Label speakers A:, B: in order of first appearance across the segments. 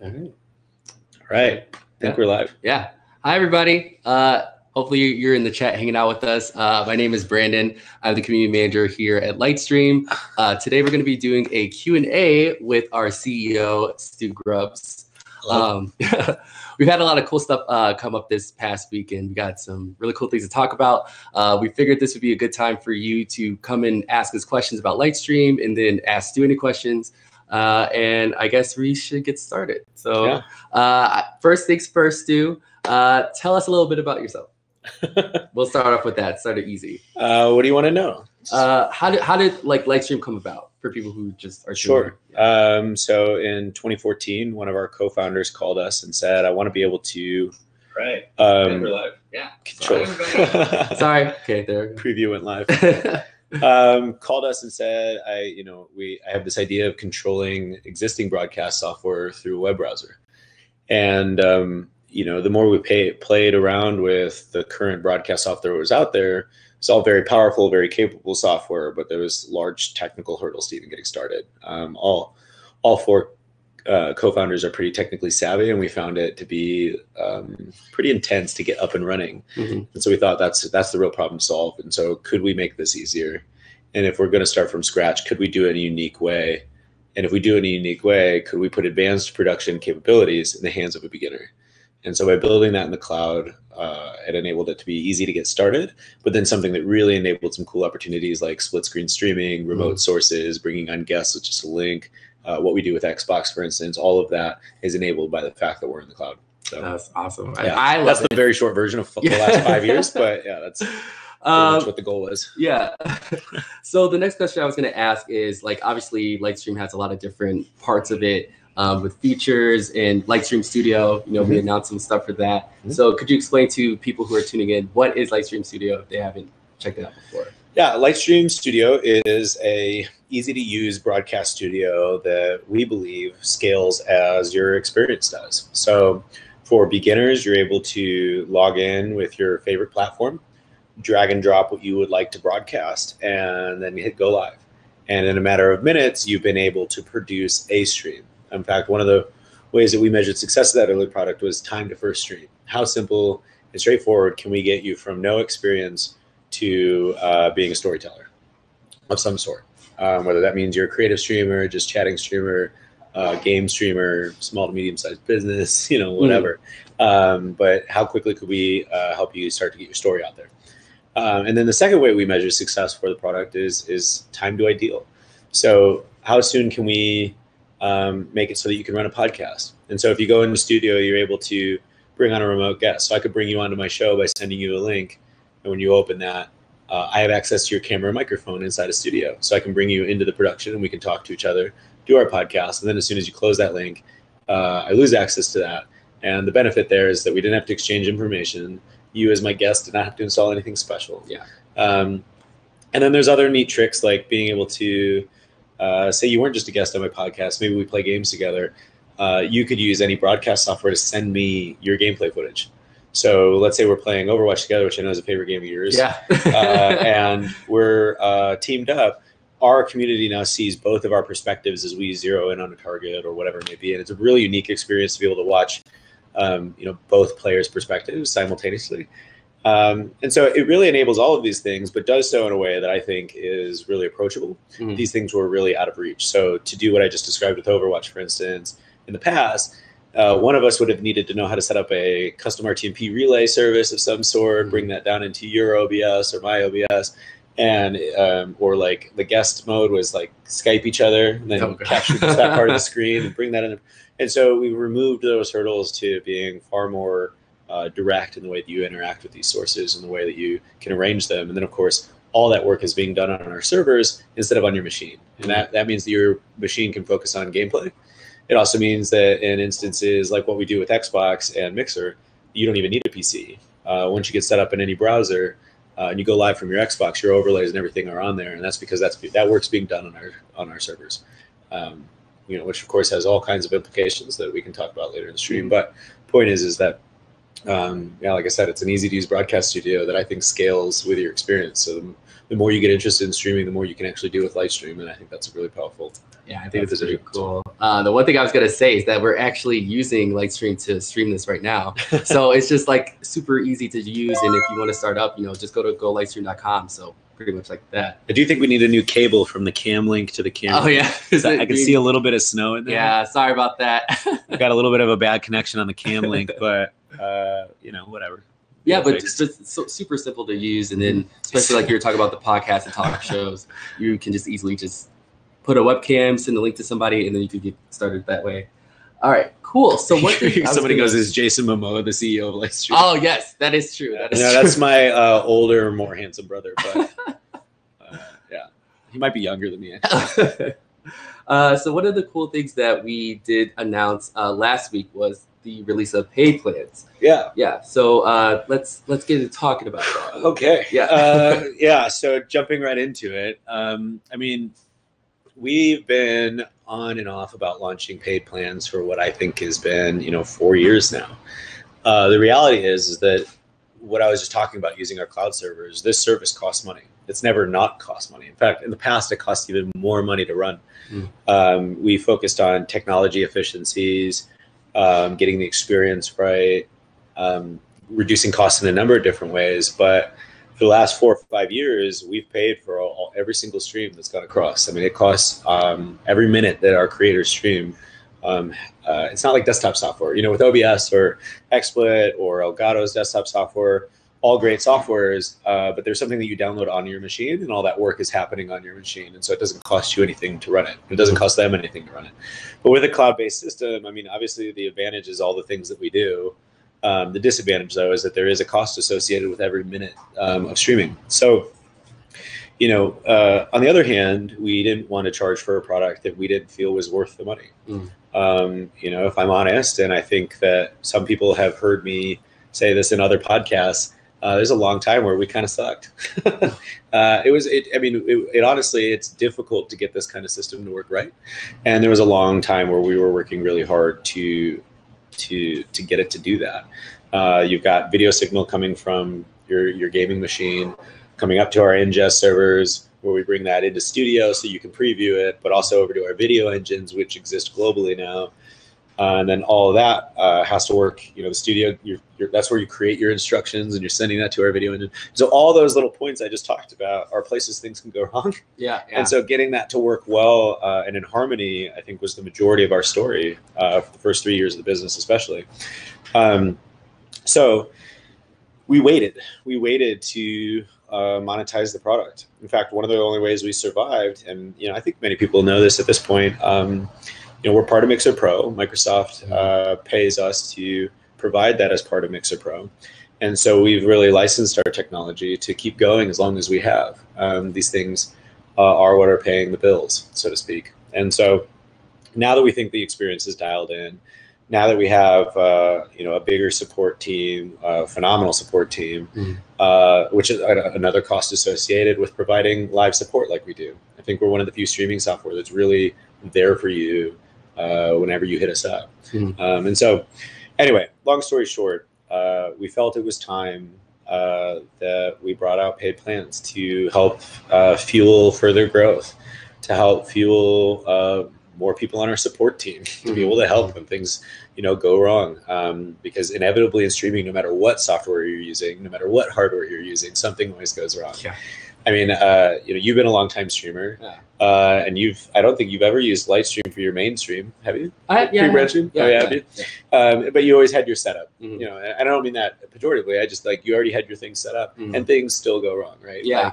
A: All right. I think we're live.
B: Yeah. Hi, everybody. Hopefully you're in the chat hanging out with us. My name is Brandon. I'm the community manager here at Lightstream. Today we're going to be doing a Q&A with our CEO, Stu Grubbs. We've had a lot of cool stuff come up this past weekend. We got some really cool things to talk about. We figured this would be a good time for you to come and ask us questions about Lightstream and then ask Stu any questions. And I guess we should get started. So first things first, Stu, tell us a little bit about yourself. We'll start off with that. Start it easy.
A: What do you want to know?
B: How did like Lightstream come about for people who just are
A: sure? So in 2014, one of our co-founders called us and said, "I want to be able to." Right.
B: We're live. Yeah.
A: Control.
B: Sorry. Okay. There.
A: Preview went live. Called us and said, I have this idea of controlling existing broadcast software through a web browser. And, the more we played around with the current broadcast software that was out there, it's all very powerful, very capable software, but there was large technical hurdles to even getting started. All four co-founders are pretty technically savvy, and we found it to be pretty intense to get up and running. Mm-hmm. And so we thought that's the real problem to solve. And so could we make this easier? And if we're going to start from scratch, could we do it in a unique way? And if we do it in a unique way, could we put advanced production capabilities in the hands of a beginner? And so by building that in the cloud, it enabled it to be easy to get started, but then something that really enabled some cool opportunities like split screen streaming, remote sources, bringing on guests with just a link. What we do with Xbox, for instance, all of that is enabled by the fact that we're in the cloud. So
B: that's awesome.
A: Yeah,
B: I love
A: that's
B: it.
A: The very short version of the last 5 years, but yeah, that's pretty much what the goal was.
B: Yeah. So the next question I was going to ask is, like, obviously Lightstream has a lot of different parts of it with features and Lightstream Studio. We announced some stuff for that. So could you explain to people who are tuning in, what is Lightstream Studio if they haven't checked it out before?
A: Yeah, Lightstream Studio is a easy-to-use broadcast studio that we believe scales as your experience does. So for beginners, you're able to log in with your favorite platform, drag and drop what you would like to broadcast, and then hit go live. And in a matter of minutes, you've been able to produce a stream. In fact, one of the ways that we measured success of that early product was time to first stream. How simple and straightforward can we get you from no experience to being a storyteller of some sort, whether that means you're a creative streamer, just chatting streamer, game streamer, small to medium-sized business, whatever. But how quickly could we help you start to get your story out there? And then the second way we measure success for the product is time to ideal. So how soon can we make it so that you can run a podcast? And so if you go into studio, you're able to bring on a remote guest. So I could bring you onto my show by sending you a link. And when you open that, I have access to your camera and microphone inside a studio. So I can bring you into the production and we can talk to each other, do our podcast. And then as soon as you close that link, I lose access to that. And the benefit there is that we didn't have to exchange information. You as my guest did not have to install anything special.
B: Yeah.
A: And then there's other neat tricks like being able to say you weren't just a guest on my podcast. Maybe we play games together. You could use any broadcast software to send me your gameplay footage. So let's say we're playing Overwatch together, which I know is a favorite game of yours.
B: Yeah.
A: And we're teamed up. Our community now sees both of our perspectives as we zero in on a target or whatever it may be. And it's a really unique experience to be able to watch, both players' perspectives simultaneously. And so it really enables all of these things, but does so in a way that I think is really approachable. Mm-hmm. These things were really out of reach. So to do what I just described with Overwatch, for instance, in the past, one of us would have needed to know how to set up a custom RTMP relay service of some sort, bring that down into your OBS or my OBS, and or like the guest mode was like Skype each other and then capture just that part of the screen and bring that in. And so we removed those hurdles to being far more direct in the way that you interact with these sources and the way that you can arrange them. And then, of course, all that work is being done on our servers instead of on your machine. And that means that your machine can focus on gameplay. It also means that in instances like what we do with Xbox and Mixer, you don't even need a PC. Once you get set up in any browser and you go live from your Xbox, your overlays and everything are on there. And that's because that work's being done on our servers, which of course has all kinds of implications that we can talk about later in the stream. But point is that yeah, like I said, it's an easy to use broadcast studio that I think scales with your experience. So the more you get interested in streaming, the more you can actually do with Lightstream, and I think that's really powerful.
B: Yeah, I think it's pretty cool. The one thing I was gonna say is that we're actually using Lightstream to stream this right now, so it's just like super easy to use. And if you want to start up, just go to golightstream.com. So pretty much like that.
A: I do think we need a new cable from the cam link to the camera.
B: Oh yeah,
A: I can see a little bit of snow in there.
B: Yeah, sorry about that.
A: I got a little bit of a bad connection on the cam link, but whatever.
B: Yeah, but it's so super simple to use, and then especially like you were talking about the podcast and talk shows, you can just easily just put a webcam, send a link to somebody, and then you can get started that way. All right, cool. So what did
A: somebody goes, is Jason Momoa the CEO of Lightstream?
B: Oh yes, that is true. That is true.
A: That's my older, more handsome brother, but yeah, he might be younger than me.
B: So one of the cool things that we did announce last week was the release of paid plans. Yeah. So let's get into talking about that.
A: Okay.
B: Yeah.
A: So jumping right into it. I mean, we've been on and off about launching paid plans for what I think has been, 4 years now. The reality is that what I was just talking about using our cloud servers, this service costs money. It's never not cost money. In fact, in the past, it cost even more money to run. We focused on technology efficiencies, getting the experience right, reducing costs in a number of different ways. But for the last 4 or 5 years, we've paid for every single stream that's gone across. I mean, it costs every minute that our creators stream. It's not like desktop software, with OBS or XSplit or Elgato's desktop software, all great softwares, but there's something that you download on your machine, and all that work is happening on your machine. And so it doesn't cost you anything to run it. It doesn't cost them anything to run it. But with a cloud-based system, I mean, obviously the advantage is all the things that we do. The disadvantage, though, is that there is a cost associated with every minute of streaming. So, on the other hand, we didn't want to charge for a product that we didn't feel was worth the money. If I'm honest, and I think that some people have heard me say this in other podcasts, there's a long time where we kind of sucked. Honestly, it's difficult to get this kind of system to work right. And there was a long time where we were working really hard to get it to do that. You've got video signal coming from your gaming machine, coming up to our ingest servers, where we bring that into Studio so you can preview it, but also over to our video engines, which exist globally now. And then all of that has to work. The Studio, that's where you create your instructions, and you're sending that to our video engine. So all those little points I just talked about are places things can go wrong. Yeah. And so getting that to work well and in harmony, I think, was the majority of our story for the first 3 years of the business, especially. So we waited. We waited to monetize the product. In fact, one of the only ways we survived, and I think many people know this at this point, we're part of Mixer Pro. Microsoft pays us to provide that as part of Mixer Pro. And so we've really licensed our technology to keep going as long as we have. These things are what are paying the bills, so to speak. And so now that we think the experience is dialed in, now that we have a bigger support team, phenomenal support team, which is another cost associated with providing live support like we do. I think we're one of the few streaming software that's really there for you whenever you hit us up. And so anyway, long story short, we felt it was time that we brought out paid plans to help fuel further growth, to help fuel more people on our support team, to be able to help when things go wrong, because inevitably in streaming, no matter what software you're using, no matter what hardware you're using, something always goes wrong. I mean, you've been a long time streamer, and I don't think you've ever used Lightstream for your main stream, have you? But you always had your setup. And I don't mean that pejoratively. I just you already had your things set up, and things still go wrong, right? I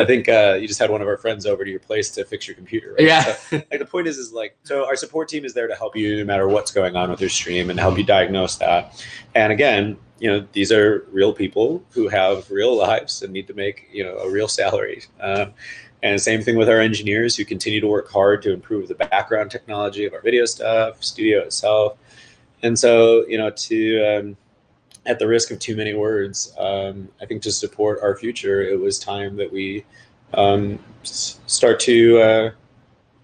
A: think you just had one of our friends over to your place to fix your computer, right? So, the point is so our support team is there to help you no matter what's going on with your stream and help you diagnose that. And again, these are real people who have real lives and need to make, a real salary. And same thing with our engineers, who continue to work hard to improve the background technology of our video stuff, Studio itself. And so, at the risk of too many words, I think to support our future, it was time that we start to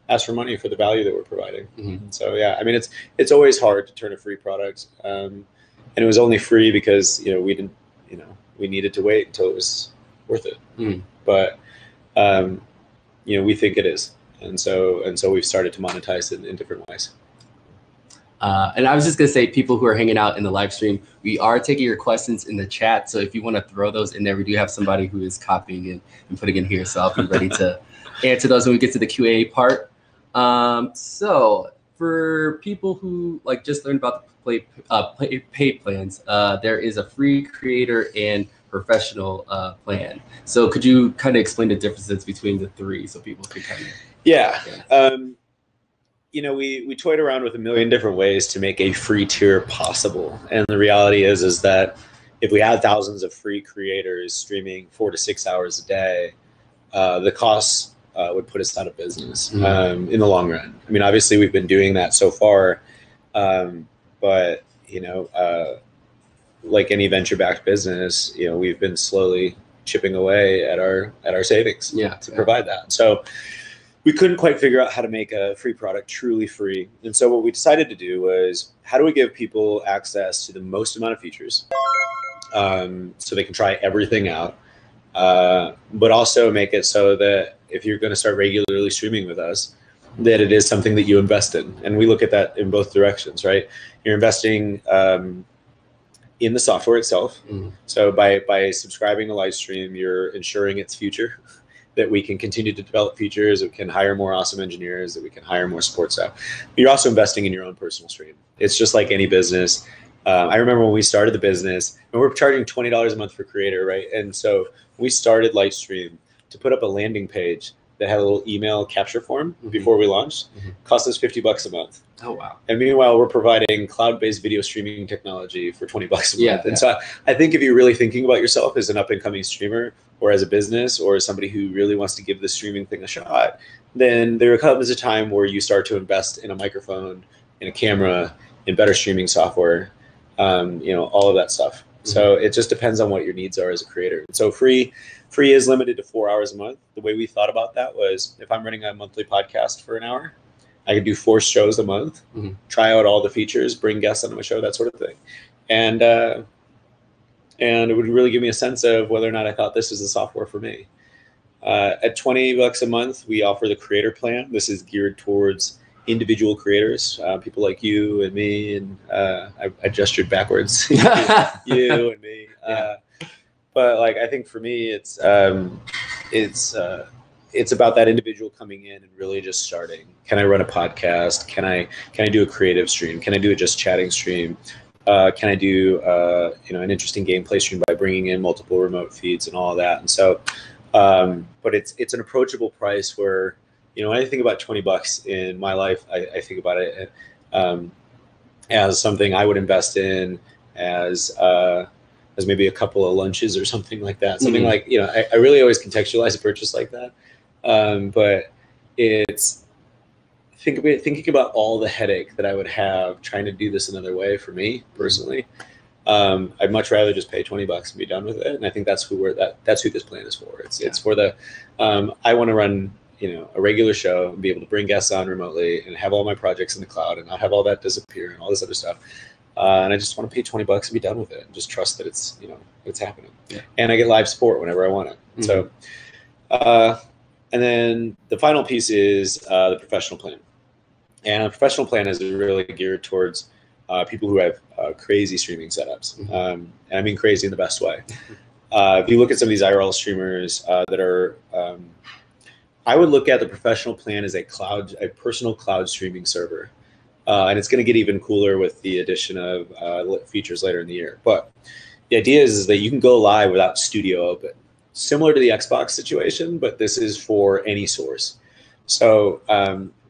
A: ask for money for the value that we're providing. So, yeah, I mean, it's always hard to turn a free product. And it was only free because, we didn't, we needed to wait until it was worth it. But, we think it is. And so we've started to monetize it in different ways.
B: And I was just going to say, people who are hanging out in the live stream, we are taking your questions in the chat. So if you want to throw those in there, we do have somebody who is copying and putting in here. So I'll be ready to answer those when we get to the Q&A part. So for people who just learned about the pay plans, there is a free, creator, and professional plan. So could you kind of explain the differences between the three so people can kind of...
A: Yeah. We toyed around with a million different ways to make a free tier possible. And the reality is that if we had thousands of free creators streaming 4 to 6 hours a day, the costs would put us out of business in the long run. I mean, obviously we've been doing that so far, but like any venture-backed business, we've been slowly chipping away at our savings to provide that. So we couldn't quite figure out how to make a free product truly free. And so what we decided to do was, how do we give people access to the most amount of features so they can try everything out, but also make it so that if you're going to start regularly streaming with us, that it is something that you invest in. And we look at that in both directions, right? You're investing in the software itself. So by subscribing to Lightstream, you're ensuring its future, that we can continue to develop features, that we can hire more awesome engineers, that we can hire more support staff. But you're also investing in your own personal stream. It's just like any business. I remember when we started the business, and we're charging $20 a month for creator, right? And so we started Lightstream to put up a landing page that had a little email capture form before we launched. Cost us $50 a month.
B: Oh, wow.
A: And meanwhile, we're providing cloud-based video streaming technology for $20 a month. And so I think if you're really thinking about yourself as an up-and-coming streamer, or as a business, or as somebody who really wants to give the streaming thing a shot, then there comes a time where you start to invest in a microphone, in a camera, in better streaming software, all of that stuff. So it just depends on what your needs are as a creator. So free is limited to 4 hours a month. The way we thought about that was, if I'm running a monthly podcast for an hour, I could do 4 shows a month, try out all the features, bring guests on my show, that sort of thing. And it would really give me a sense of whether or not I thought this is the software for me. At $20 a month, we offer the creator plan. This is geared towards individual creators, people like you and me, and I gestured backwards, you and me. But I think for me, it's about that individual coming in and really just starting. Can I run a podcast? Can I do a creative stream? Can I do a just chatting stream? Can I do an interesting gameplay stream by bringing in multiple remote feeds and all of that? And so, but it's an approachable price where, when I think about $20 in my life, I think about it as something I would invest in as maybe a couple of lunches or something like that. Something like, I really always contextualize a purchase like that. But it's thinking about all the headache that I would have trying to do this another way for me personally. I'd much rather just pay $20 and be done with it. And I think that's who this plan is for. It's for the, I want to run, a regular show and be able to bring guests on remotely and have all my projects in the cloud and not have all that disappear and all this other stuff. And I just want to pay $20 and be done with it and just trust that it's, it's happening. Yeah. And I get live support whenever I want it. So, and then the final piece is the professional plan. And a professional plan is really geared towards people who have crazy streaming setups. And I mean crazy in the best way. If you look at some of these IRL streamers that are, I would look at the professional plan as a personal cloud streaming server. And it's going to get even cooler with the addition of features later in the year. But the idea is that you can go live without studio open. Similar to the Xbox situation, but this is for any source. So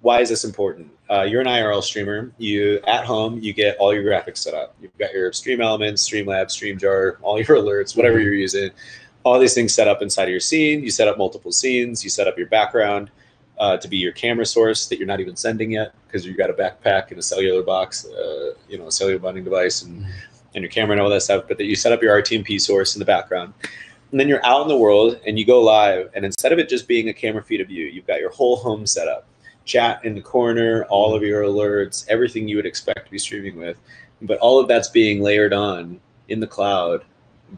A: why is this important? You're an IRL streamer. At home, you get all your graphics set up. You've got your Stream Elements, Streamlabs, StreamJar, all your alerts, whatever you're using. All these things set up inside of your scene. You set up multiple scenes. You set up your background to be your camera source that you're not even sending yet because you've got a backpack and a cellular box, a cellular bonding device and your camera and all that stuff. But that you set up your RTMP source in the background. And then you're out in the world and you go live. And instead of it just being a camera feed of you, you've got your whole home set up. chat in the corner, all of your alerts, everything you would expect to be streaming with. But all of that's being layered on in the cloud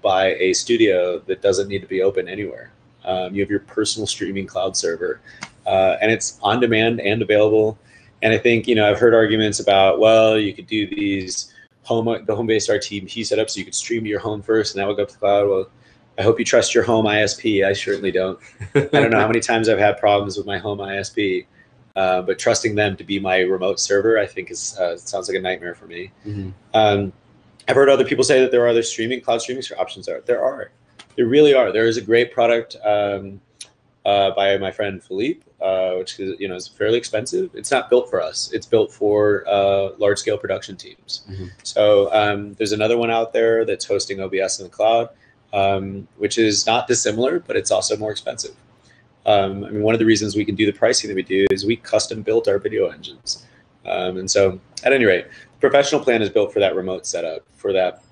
A: by a studio that doesn't need to be open anywhere. You have your personal streaming cloud server, and it's on demand and available. And I think, I've heard arguments about, well, you could do these the home-based RTP setup so you could stream to your home first and that would go up to the cloud. Well, I hope you trust your home ISP. I certainly don't. I don't know how many times I've had problems with my home ISP, but trusting them to be my remote server, I think sounds like a nightmare for me. I've heard other people say that there are other cloud streaming options. There really are. There is a great product by my friend Philippe, which is fairly expensive. It's not built for us. It's built for large-scale production teams. So there's another one out there that's hosting OBS in the cloud, which is not dissimilar, but it's also more expensive. One of the reasons we can do the pricing that we do is we custom built our video engines. And so at any rate, the professional plan is built for that remote setup, for that,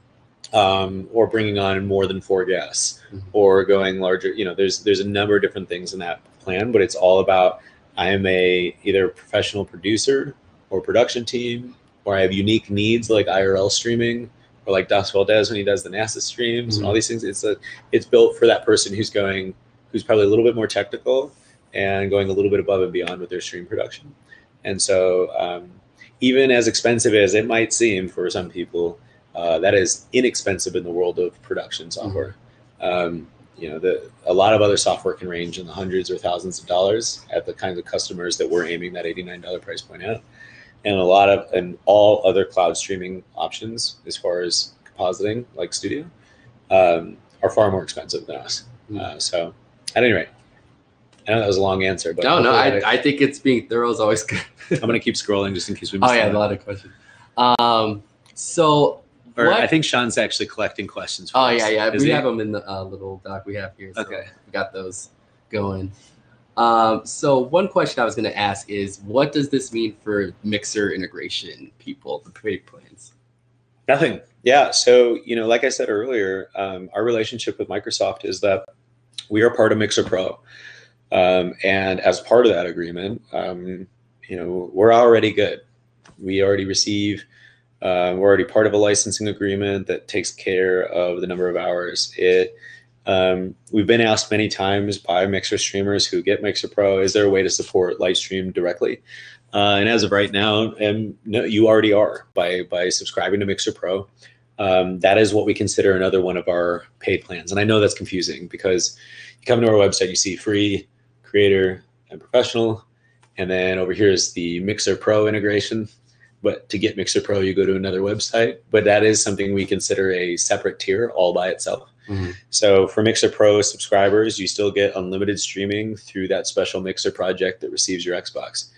A: or bringing on more than 4 guests, or going larger. There's a number of different things in that plan, but it's all about, I am either a professional producer or production team, or I have unique needs like IRL streaming, or like Das Valdez when he does the NASA streams and all these things. It's built for that person who's probably a little bit more technical and going a little bit above and beyond with their stream production. And so even as expensive as it might seem for some people, that is inexpensive in the world of production software. A lot of other software can range in the hundreds or thousands of dollars at the kinds of customers that we're aiming that $89 price point at. And all other cloud streaming options, as far as compositing, like Studio, are far more expensive than us. So at any rate, I know that was a long answer, but
B: no, I think it's being thorough is always good.
A: I'm going to keep scrolling just in case we miss
B: a lot of questions. I think
A: Sean's actually collecting questions.
B: For us. Yeah. We have them in the little doc we have here. So okay. We got those going. So one question I was going to ask is, what does this mean for Mixer integration people, the paid plans?
A: Nothing. Yeah. So, like I said earlier, our relationship with Microsoft is that we are part of Mixer Pro. And as part of that agreement, we're already good. We already receive, we're already part of a licensing agreement that takes care of the number of hours. We've been asked many times by Mixer streamers who get Mixer Pro, is there a way to support Lightstream directly? And as of right now, no, you already are by subscribing to Mixer Pro. That is what we consider another one of our paid plans. And I know that's confusing because you come to our website, you see free, creator, and professional. And then over here is the Mixer Pro integration. But to get Mixer Pro, you go to another website. But that is something we consider a separate tier all by itself. So for Mixer Pro subscribers, you still get unlimited streaming through that special Mixer project that receives your Xbox.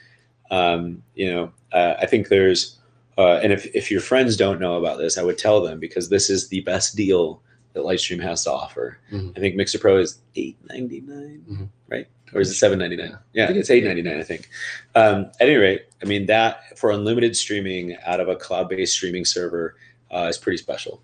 A: I think there's, and if your friends don't know about this, I would tell them, because this is the best deal that Lightstream has to offer. I think Mixer Pro is $8.99, right? Or is it $7.99? Yeah, it's $8.99, I think. At any rate, that for unlimited streaming out of a cloud-based streaming server is pretty special.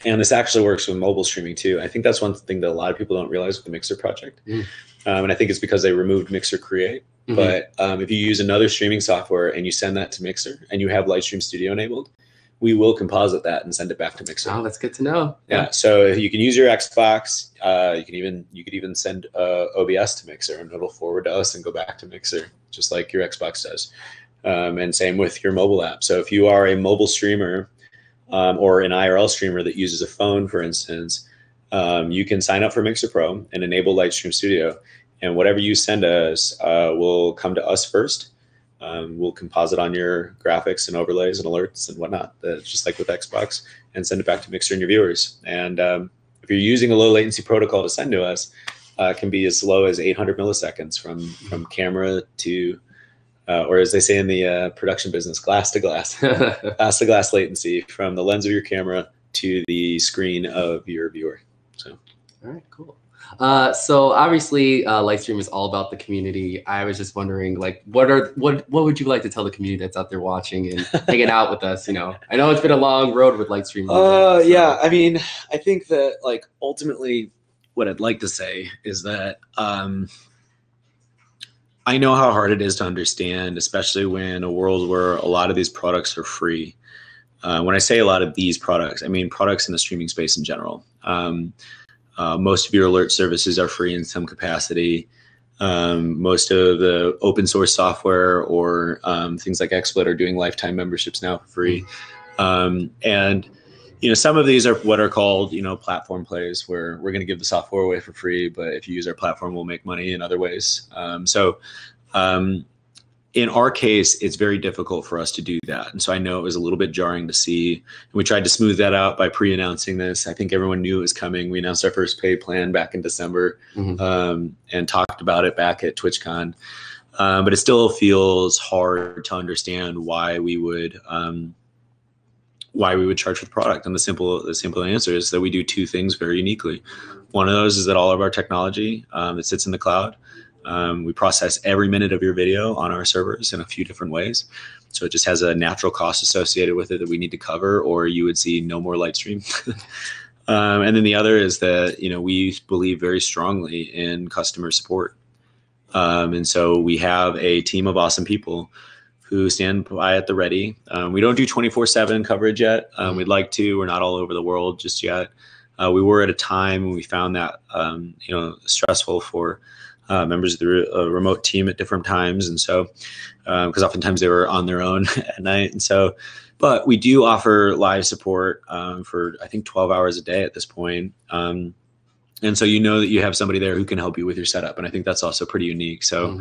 A: And this actually works with mobile streaming too. I think that's one thing that a lot of people don't realize with the Mixer project. And I think it's because they removed Mixer Create. But if you use another streaming software and you send that to Mixer and you have Lightstream Studio enabled, we will composite that and send it back to Mixer.
B: Oh, that's good to know.
A: Yeah. So you can use your Xbox. You could even send OBS to Mixer, and it'll forward to us and go back to Mixer, just like your Xbox does. And same with your mobile app. So if you are a mobile streamer or an IRL streamer that uses a phone, for instance, you can sign up for Mixer Pro and enable Lightstream Studio. And whatever you send us will come to us first. We'll composite on your graphics and overlays and alerts and whatnot, just like with Xbox, and send it back to Mixer and your viewers. And if you're using a low latency protocol to send to us, it can be as low as 800 milliseconds from camera to, or as they say in the production business, glass to glass, glass to glass latency from the lens of your camera to the screen of your viewer. So,
B: all right, cool. So obviously, Lightstream is all about the community. I was just wondering, like, what would you like to tell the community that's out there watching and hanging out with us? I know it's been a long road with Lightstream.
A: Yeah, I think that, like, ultimately what I'd like to say is that I know how hard it is to understand, especially when a world where a lot of these products are free. When I say a lot of these products, I mean products in the streaming space in general. Most of your alert services are free in some capacity. Most of the open source software or things like XSplit are doing lifetime memberships now for free. And some of these are what are called, platform plays, where we're going to give the software away for free, but if you use our platform, we'll make money in other ways. In our case, it's very difficult for us to do that. And so I know it was a little bit jarring to see. And we tried to smooth that out by pre-announcing this. I think everyone knew it was coming. We announced our first pay plan back in December and talked about it back at TwitchCon. But it still feels hard to understand why we would charge for the product. And the simple answer is that we do two things very uniquely. One of those is that all of our technology that sits in the cloud. We process every minute of your video on our servers in a few different ways. So it just has a natural cost associated with it that we need to cover, or you would see no more Lightstream. And then the other is that, we believe very strongly in customer support. And so we have a team of awesome people who stand by at the ready. We don't do 24/7 coverage yet. We'd like to. We're not all over the world just yet. We were at a time when we found that stressful for members of the remote team at different times, and so because oftentimes they were on their own at night, and so. But we do offer live support for I think 12 hours a day at this point. And so that you have somebody there who can help you with your setup, and I think that's also pretty unique. So.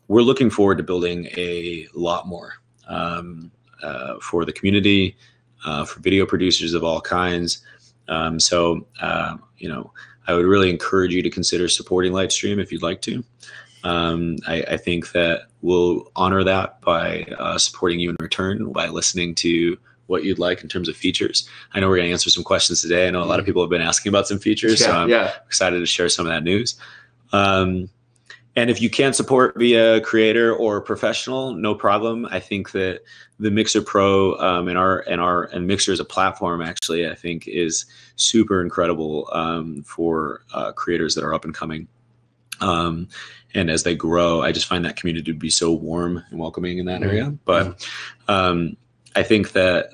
A: We're looking forward to building a lot more for the community, for video producers of all kinds. I would really encourage you to consider supporting Lightstream if you'd like to. I think that we'll honor that by supporting you in return by listening to what you'd like in terms of features. I know we're going to answer some questions today. I know a lot of people have been asking about some features, so I'm excited to share some of that news. And if you can't support via creator or professional, no problem. I think that the Mixer Pro and Mixer as a platform actually, I think, is super incredible for creators that are up and coming. And as they grow, I just find that community to be so warm and welcoming in that area. But I think that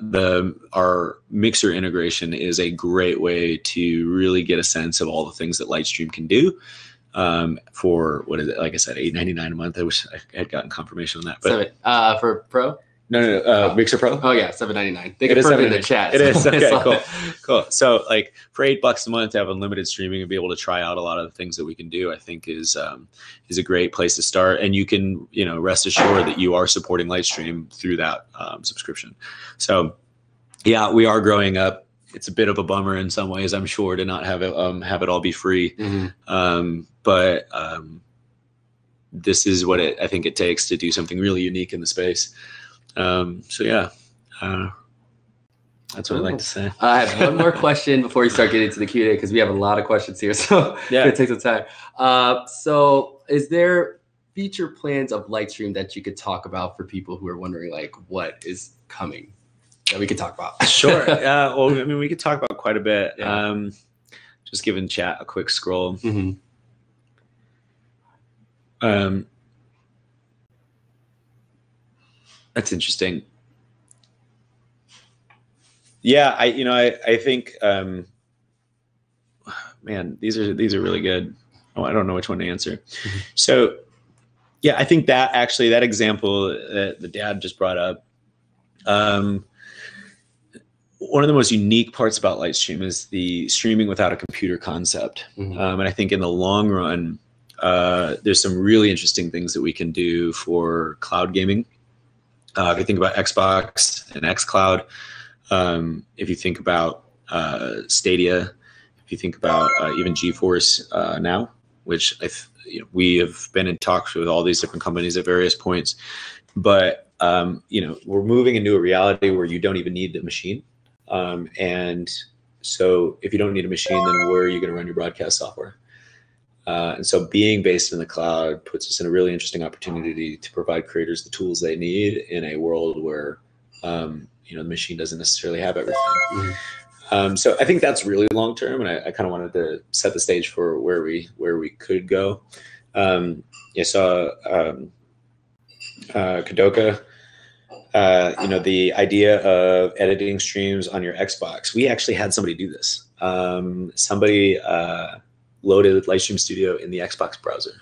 A: our Mixer integration is a great way to really get a sense of all the things that Lightstream can do. For what is it? Like I said, $8.99 a month. I wish I had gotten confirmation on that. But
B: for Pro?
A: No. Mixer Pro.
B: Oh yeah, $7.99. They can put it in the chat.
A: It is okay. Cool. So like for $8 a month to have unlimited streaming and be able to try out a lot of the things that we can do, I think is a great place to start. And you can rest assured that you are supporting Lightstream through that subscription. So yeah, we are growing up. It's a bit of a bummer in some ways, I'm sure, to not have it all be free. But this is what I think it takes to do something really unique in the space. That's what I'd like to say.
B: I have one more question before we start getting to the Q&A, because we have a lot of questions here, so it's gonna take some time. So is there feature plans of Lightstream that you could talk about for people who are wondering like what is coming that we could talk about?
A: Sure. Well, I mean, we could talk about quite a bit. Just giving chat a quick scroll. That's interesting. Yeah, I think, man, these are really good. Oh, I don't know which one to answer. So, yeah, I think that actually that example that the dad just brought up. One of the most unique parts about Lightstream is the streaming without a computer concept. And I think in the long run, there's some really interesting things that we can do for cloud gaming. If you think about Xbox and xCloud, if you think about Stadia, if you think about even GeForce Now, which we have been in talks with all these different companies at various points. But, we're moving into a reality where you don't even need the machine. And so if you don't need a machine, then where are you going to run your broadcast software? And so being based in the cloud puts us in a really interesting opportunity to provide creators the tools they need in a world where, the machine doesn't necessarily have everything. So I think that's really long term, and I kind of wanted to set the stage for where we could go. You saw Kadoka. The idea of editing streams on your Xbox. We actually had somebody do this. Somebody loaded Lightstream Studio in the Xbox browser,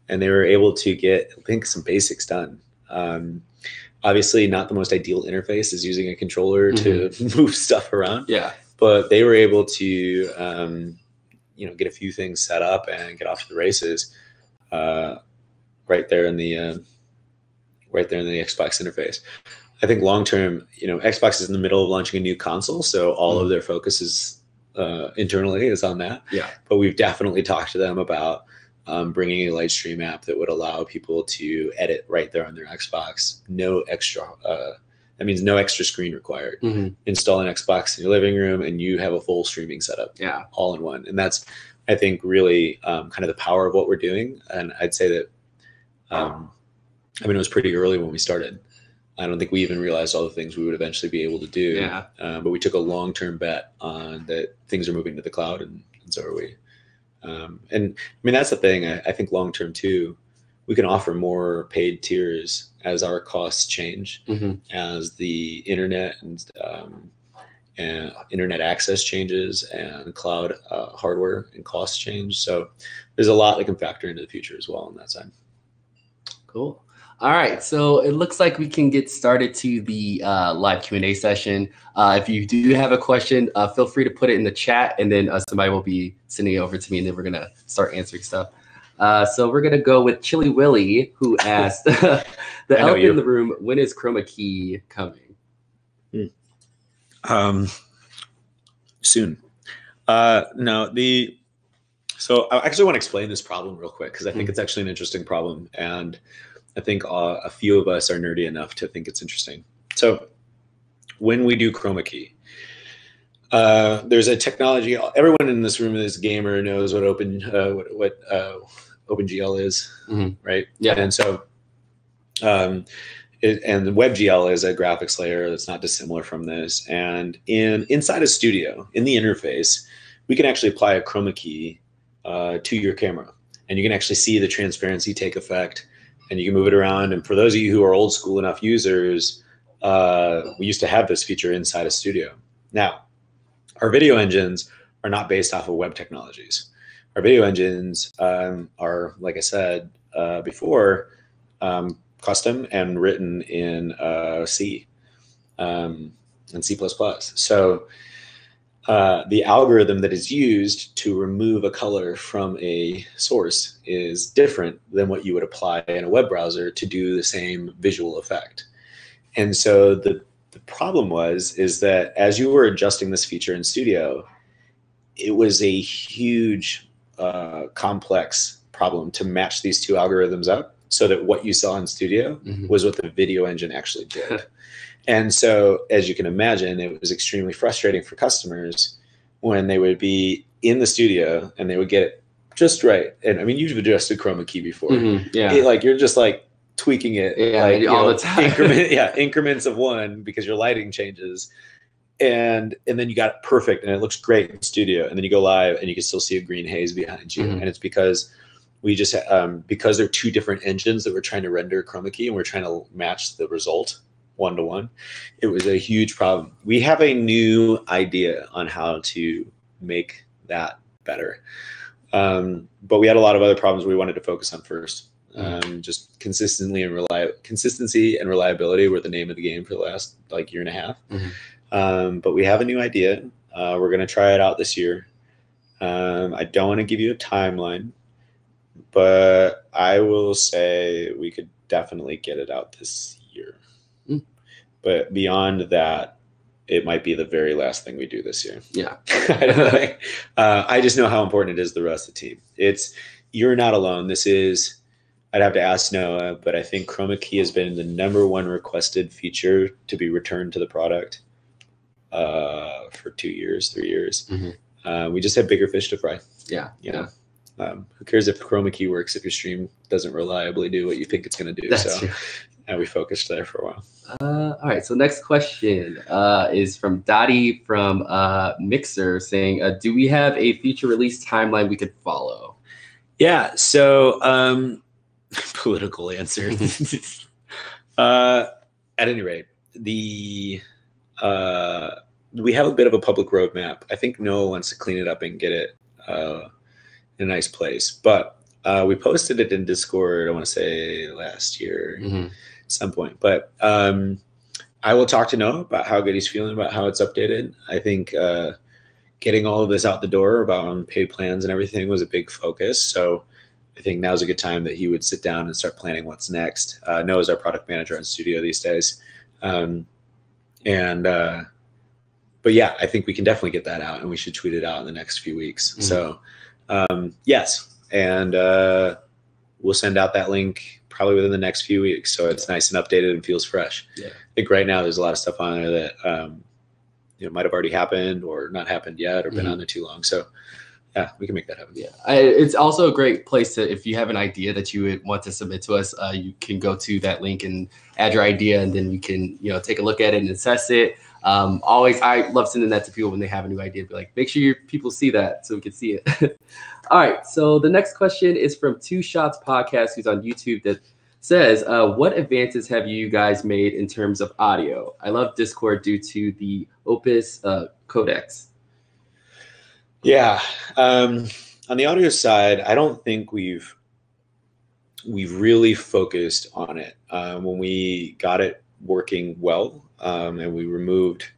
A: and they were able to get, I think, some basics done. Obviously, not the most ideal interface is using a controller to move stuff around. Yeah, but they were able to, get a few things set up and get off to the races right there in the Xbox interface. I think long term, Xbox is in the middle of launching a new console, so all of their focus is internally is on that. Yeah, but we've definitely talked to them about bringing a Lightstream app that would allow people to edit right there on their Xbox. No extra. That means no extra screen required. Install an Xbox in your living room, and you have a full streaming setup. Yeah, all in one. And that's, I think, really kind of the power of what we're doing. And I'd say that, it was pretty early when we started. I don't think we even realized all the things we would eventually be able to do. Yeah. But we took a long-term bet on that things are moving to the cloud, and so are we. And that's the thing. I think long-term too, we can offer more paid tiers as our costs change, as the internet and internet access changes and cloud hardware and costs change. So there's a lot that can factor into the future as well on that side. Cool.
B: All right, so it looks like we can get started to the live Q&A session. If you do have a question, feel free to put it in the chat, and then somebody will be sending it over to me, and then we're gonna start answering stuff. So we're gonna go with Chili Willy, who asked, the elephant in the room, when is Chroma Key coming?
A: Soon. So I actually want to explain this problem real quick, because I think it's actually an interesting problem, and I think a few of us are nerdy enough to think it's interesting. So when we do Chroma Key, there's a technology. Everyone in this room is a gamer, knows what OpenGL is, right? Yeah. And so, and WebGL is a graphics layer that's not dissimilar from this. And inside a studio, in the interface, we can actually apply a Chroma Key to your camera, and you can actually see the transparency take effect, and you can move it around. And for those of you who are old school enough users, we used to have this feature inside a studio. Now, our video engines are not based off of web technologies. Our video engines are, like I said before, custom and written in C and C++. So the algorithm that is used to remove a color from a source is different than what you would apply in a web browser to do the same visual effect. And so the problem is that as you were adjusting this feature in Studio, it was a huge, complex problem to match these two algorithms up so that what you saw in Studio was what the video engine actually did. And so, as you can imagine, it was extremely frustrating for customers when they would be in the studio and they would get it just right. And I mean, you've adjusted Chroma Key before. Yeah. You're just like tweaking it all the time. Increments of one, because your lighting changes. And then you got it perfect and it looks great in studio. And then you go live and you can still see a green haze behind you. And it's because we just, because they're two different engines that we're trying to render Chroma Key, and we're trying to match the result one-to-one, it was a huge problem. We have a new idea on how to make that better. But we had a lot of other problems we wanted to focus on first. Just consistency and reliability were the name of the game for the last year and a half. But we have a new idea. We're going to try it out this year. I don't want to give you a timeline, but I will say we could definitely get it out this year. But beyond that, it might be the very last thing we do this year. Yeah. I just know how important it is to the rest of the team. You're not alone. This is, I'd have to ask Noah, but I think Chroma Key has been the #1 requested feature to be returned to the product for 2 years, 3 years. We just have bigger fish to fry. Yeah. Who cares if Chroma Key works if your stream doesn't reliably do what you think it's going to do? That's true. We focused there for a while.
B: All right, so next question is from Dottie from Mixer saying, do we have a future release timeline we could follow?
A: Yeah. So political answer. At any rate, we have a bit of a public roadmap. I think Noah wants to clean it up and get it in a nice place. But we posted it in Discord, I want to say last year at some point. But I will talk to Noah about how good he's feeling about how it's updated. I think getting all of this out the door about paid plans and everything was a big focus. So I think now's a good time that he would sit down and start planning what's next. Noah's our product manager on Studio these days. But yeah, I think we can definitely get that out, and we should tweet it out in the next few weeks. So yes, and we'll send out that link probably within the next few weeks, so it's nice and updated and feels fresh. Yeah. I think right now there's a lot of stuff on there that might have already happened or not happened yet or been on there too long. So yeah, we can make that happen. Yeah,
B: it's also a great place to, if you have an idea that you would want to submit to us, you can go to that link and add your idea, and then we can take a look at it and assess it. I love sending that to people when they have a new idea. Be like, make sure your people see that so we can see it. All right. So the next question is from Two Shots Podcast, who's on YouTube, that says, what advances have you guys made in terms of audio? I love Discord due to the Opus codecs.
A: Yeah. On the audio side, I don't think we've really focused on it. When we got it working well, and we removed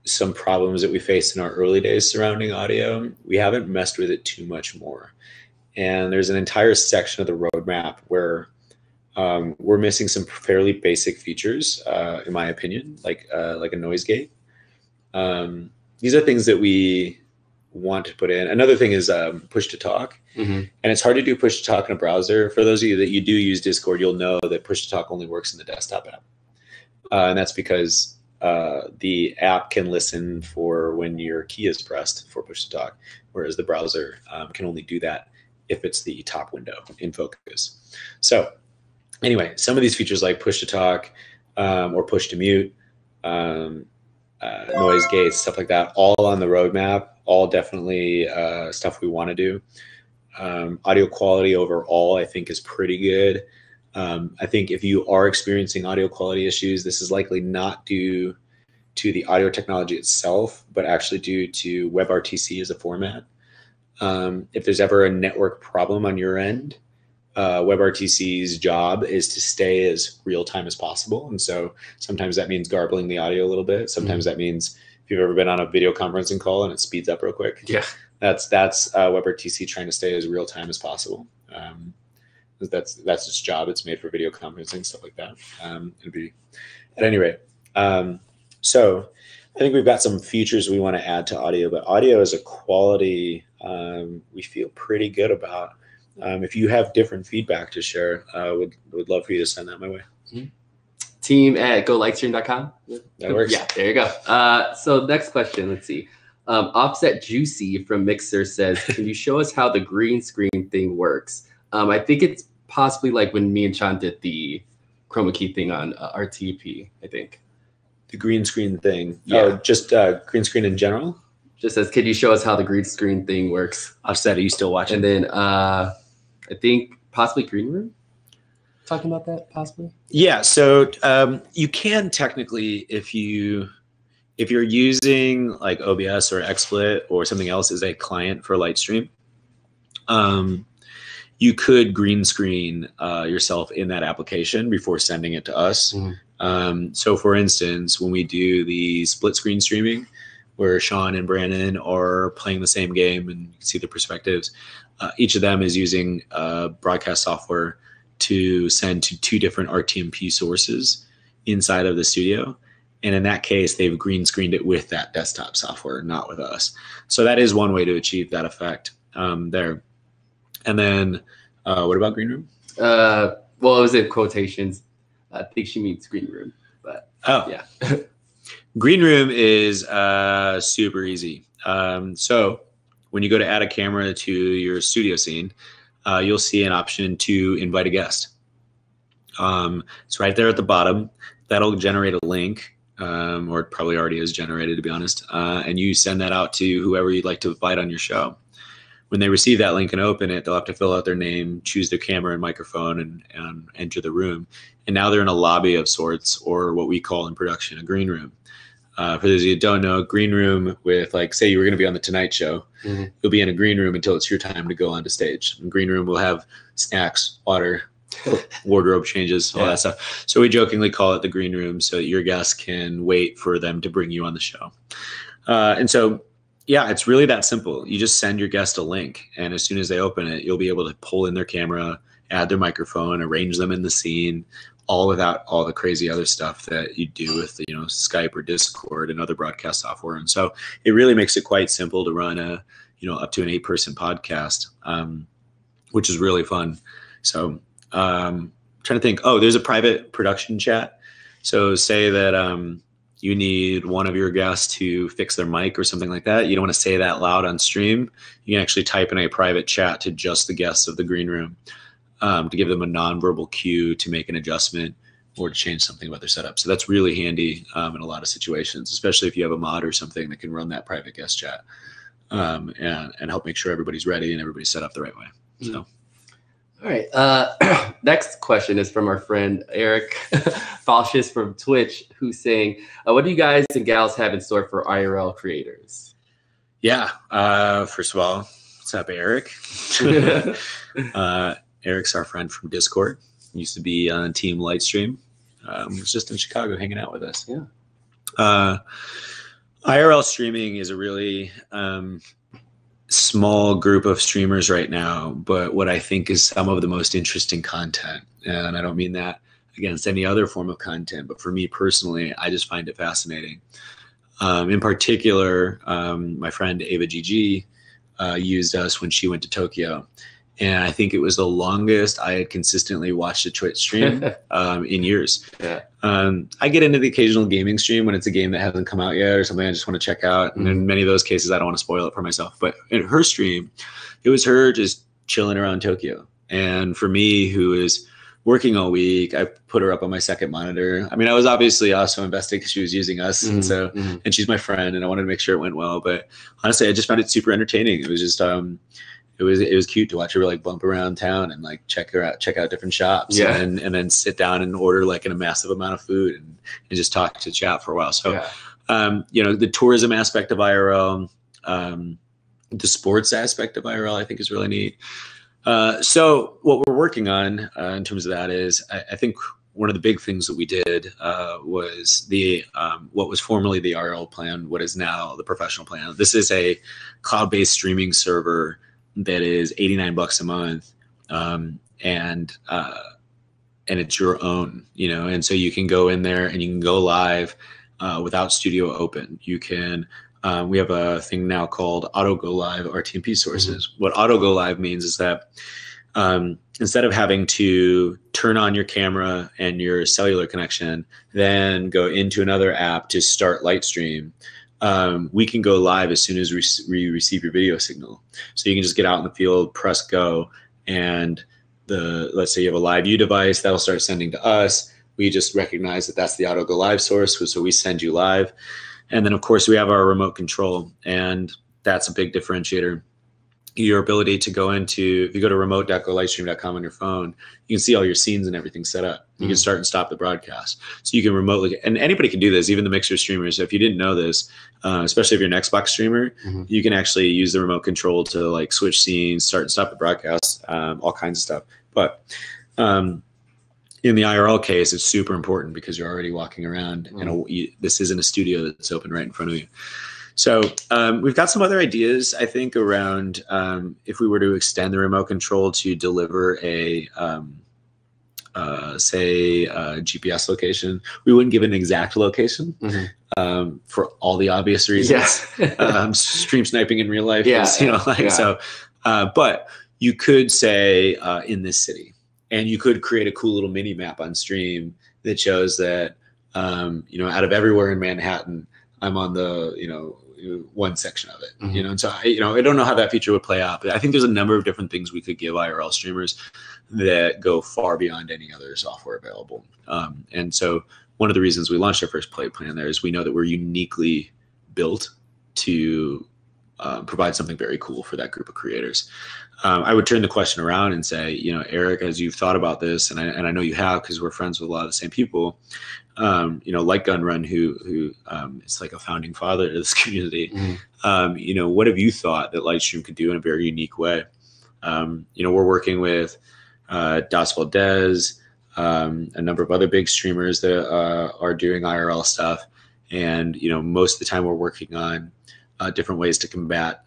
A: some problems that we faced in our early days surrounding audio, we haven't messed with it too much more. And there's an entire section of the roadmap where we're missing some fairly basic features, in my opinion, like a noise gate. These are things that we want to put in. Another thing is push to talk. And it's hard to do push to talk in a browser. For those of you that you do use Discord, you'll know that push to talk only works in the desktop app. And that's because the app can listen for when your key is pressed for push to talk, whereas the browser can only do that if it's the top window in focus. So anyway, some of these features like push to talk or push to mute, noise gates, stuff like that, all on the roadmap, all definitely stuff we want to do. Audio quality overall, I think, is pretty good. I think if you are experiencing audio quality issues, this is likely not due to the audio technology itself, but actually due to WebRTC as a format. If there's ever a network problem on your end, WebRTC's job is to stay as real time as possible. And so sometimes that means garbling the audio a little bit. Sometimes that means if you've ever been on a video conferencing call and it speeds up real quick. Yeah, that's WebRTC trying to stay as real time as possible. That's its job. It's made for video conferencing, stuff like that. It'd be, at any rate. So I think we've got some features we want to add to audio, but audio as a quality, we feel pretty good about. If you have different feedback to share, would love for you to send that my way.
B: Team at golightstream.com.
A: That works.
B: Yeah, there you go. So next question, let's see. Offset Juicy from Mixer says, can you show us how the green screen thing works? I think it's possibly like when me and Sean did the chroma key thing on RTP, I think.
A: The green screen thing. Yeah. Oh, just green screen in general?
B: Just says, could you show us how the green screen thing works?
A: Offset, are you still watching?
B: And then I think possibly Green Room? Talking about that, possibly?
A: Yeah, so you can technically, if you're using like OBS or XSplit or something else as a client for Lightstream, you could green screen yourself in that application before sending it to us. So for instance, when we do the split screen streaming, where Sean and Brandon are playing the same game and you can see the perspectives, each of them is using broadcast software to send to two different RTMP sources inside of the studio. And in that case, they've green screened it with that desktop software, not with us. So that is one way to achieve that effect there. And then what about Green Room?
B: Well, it was in quotations. I think she means Green Room, but yeah.
A: Green Room is super easy. So when you go to add a camera to your studio scene, you'll see an option to invite a guest. It's right there at the bottom. That'll generate a link, or it probably already is generated, to be honest. And you send that out to whoever you'd like to invite on your show. when they receive that link and open it, they'll have to fill out their name, choose their camera and microphone, and enter the room. And now they're in a lobby of sorts, or what we call in production a green room. For those of you who don't know, green room with, like, say you were going to be on the Tonight Show, you'll be in a green room until it's your time to go onto stage. And green room will have snacks, water, wardrobe changes, all that stuff. So we jokingly call it the green room so that your guests can wait for them to bring you on the show. And so, yeah, it's really that simple. You just send your guest a link, and as soon as they open it, you'll be able to pull in their camera, add their microphone, arrange them in the scene, all without all the crazy other stuff that you do with, you know, Skype or Discord and other broadcast software. And so it really makes it quite simple to run a, you know, up to an 8-person podcast, which is really fun. So trying to think, oh, there's a private production chat. So say that you need one of your guests to fix their mic or something like that. You don't want to say that loud on stream. You can actually type in a private chat to just the guests of the green room, to give them a nonverbal cue to make an adjustment or to change something about their setup. So that's really handy in a lot of situations, especially if you have a mod or something that can run that private guest chat and help make sure everybody's ready and everybody's set up the right way. So.
B: All right. Next question is from our friend Eric Falshis from Twitch, who's saying, what do you guys and gals have in store for IRL creators?
A: Yeah. First of all, what's up, Eric? Eric's our friend from Discord. He used to be on Team Lightstream. He was just in Chicago hanging out with us. Yeah. IRL streaming is a really small group of streamers right now, but what I think is some of the most interesting content. And I don't mean that against any other form of content, but for me personally, I just find it fascinating. In particular, my friend Ava GG used us when she went to Tokyo. And I think it was the longest I had consistently watched a Twitch stream in years. Yeah. I get into the occasional gaming stream when it's a game that hasn't come out yet or something I just want to check out. And in many of those cases, I don't want to spoil it for myself. But in her stream, it was her just chilling around Tokyo. And for me, who is working all week, I put her up on my second monitor. I mean, I was obviously also invested because she was using us. And so, and she's my friend, and I wanted to make sure it went well. But honestly, I just found it super entertaining. It was just, it was cute to watch her like bump around town and like check out different shops, and then sit down and order like a massive amount of food and just talk to chat for a while. So, you know, the tourism aspect of IRL, the sports aspect of IRL, I think is really neat. So what we're working on in terms of that is, I think one of the big things that we did was the what was formerly the RL plan, what is now the professional plan. This is a cloud-based streaming server that is $89 a month, and it's your own, you know, and so you can go in there and you can go live without studio open. You can, we have a thing now called Auto Go Live RTMP sources. What Auto Go Live means is that instead of having to turn on your camera and your cellular connection, then go into another app to start Lightstream, we can go live as soon as we receive your video signal. So you can just get out in the field, press go, and let's say you have a live view device, that'll start sending to us. We just recognize that that's the Auto Go Live source, so we send you live. And then of course we have our remote control, and that's a big differentiator. Your ability to go into, if you go to remote.golightstream.com on your phone, you can see all your scenes and everything set up. You can start and stop the broadcast. So you can remotely, and anybody can do this, even the mixer streamers. So if you didn't know this, especially if you're an Xbox streamer, you can actually use the remote control to like switch scenes, start and stop the broadcast, all kinds of stuff. But in the IRL case, it's super important because you're already walking around, and this isn't a studio that's open right in front of you. So we've got some other ideas, I think, around if we were to extend the remote control to deliver a, say, a GPS location. We wouldn't give an exact location for all the obvious reasons. Stream sniping in real life is, you know, like so. But you could say in this city, and you could create a cool little mini map on stream that shows that, you know, out of everywhere in Manhattan, I'm on the, you know, one section of it, you know, and so I don't know how that feature would play out, but I think there's a number of different things we could give IRL streamers that go far beyond any other software available. And so one of the reasons we launched our first play plan there is we know that we're uniquely built to provide something very cool for that group of creators. I would turn the question around and say, Eric, as you've thought about this, and I know you have because we're friends with a lot of the same people, like Gunrun, who is like a founding father of this community. What have you thought that Lightstream could do in a very unique way? We're working with Das Valdez, a number of other big streamers that are doing IRL stuff. And, most of the time we're working on different ways to combat,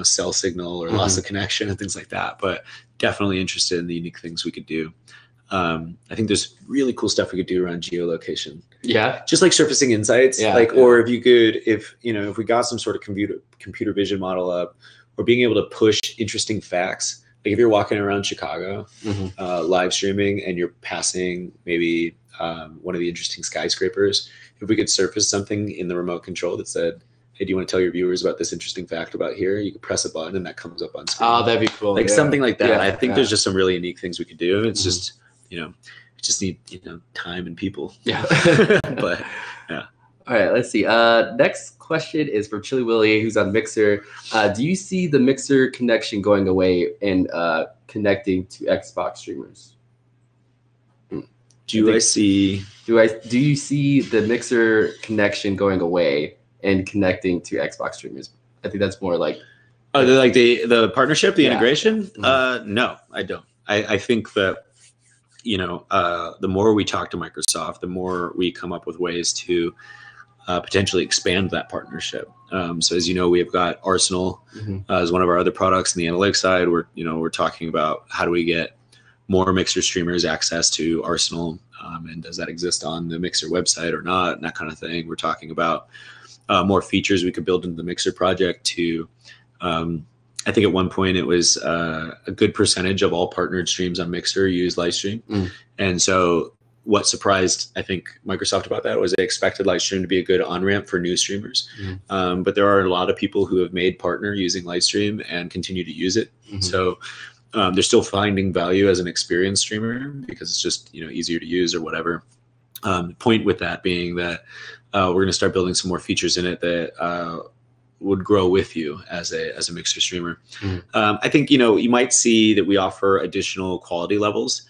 A: cell signal or loss of connection and things like that. But definitely interested in the unique things we could do. I think there's really cool stuff we could do around geolocation. Yeah. Just like surfacing insights. Or if you could, if we got some sort of computer vision model up, or being able to push interesting facts. Like if you're walking around Chicago, live streaming, and you're passing maybe one of the interesting skyscrapers, if we could surface something in the remote control that said, hey, do you want to tell your viewers about this interesting fact about here? You could press a button and that comes up on screen.
B: Oh, that'd be cool.
A: Like something like that. I think there's just some really unique things we could do. It's just, just need, time and people. Yeah. But yeah. All
B: right, let's see. Next question is from Chili Willy, who's on Mixer. Do you see the Mixer connection going away and connecting to Xbox streamers?
A: Do you see
B: the Mixer connection going away and connecting to Xbox streamers? I think that's more like
A: the partnership, the integration. No, I don't. I think that the more we talk to Microsoft, the more we come up with ways to potentially expand that partnership. So as you know, we have got Arsenal as one of our other products in the analytics side. We're talking about how do we get more Mixer streamers access to Arsenal, and does that exist on the Mixer website or not, and that kind of thing. We're talking about more features we could build into the Mixer project to, I think at one point it was a good percentage of all partnered streams on Mixer use Lightstream. And so what surprised, I think, Microsoft about that was they expected Lightstream to be a good on-ramp for new streamers. But there are a lot of people who have made partner using Lightstream and continue to use it. So they're still finding value as an experienced streamer because it's just easier to use or whatever. Point with that being that we're going to start building some more features in it that would grow with you as a Mixer streamer. I think you might see that we offer additional quality levels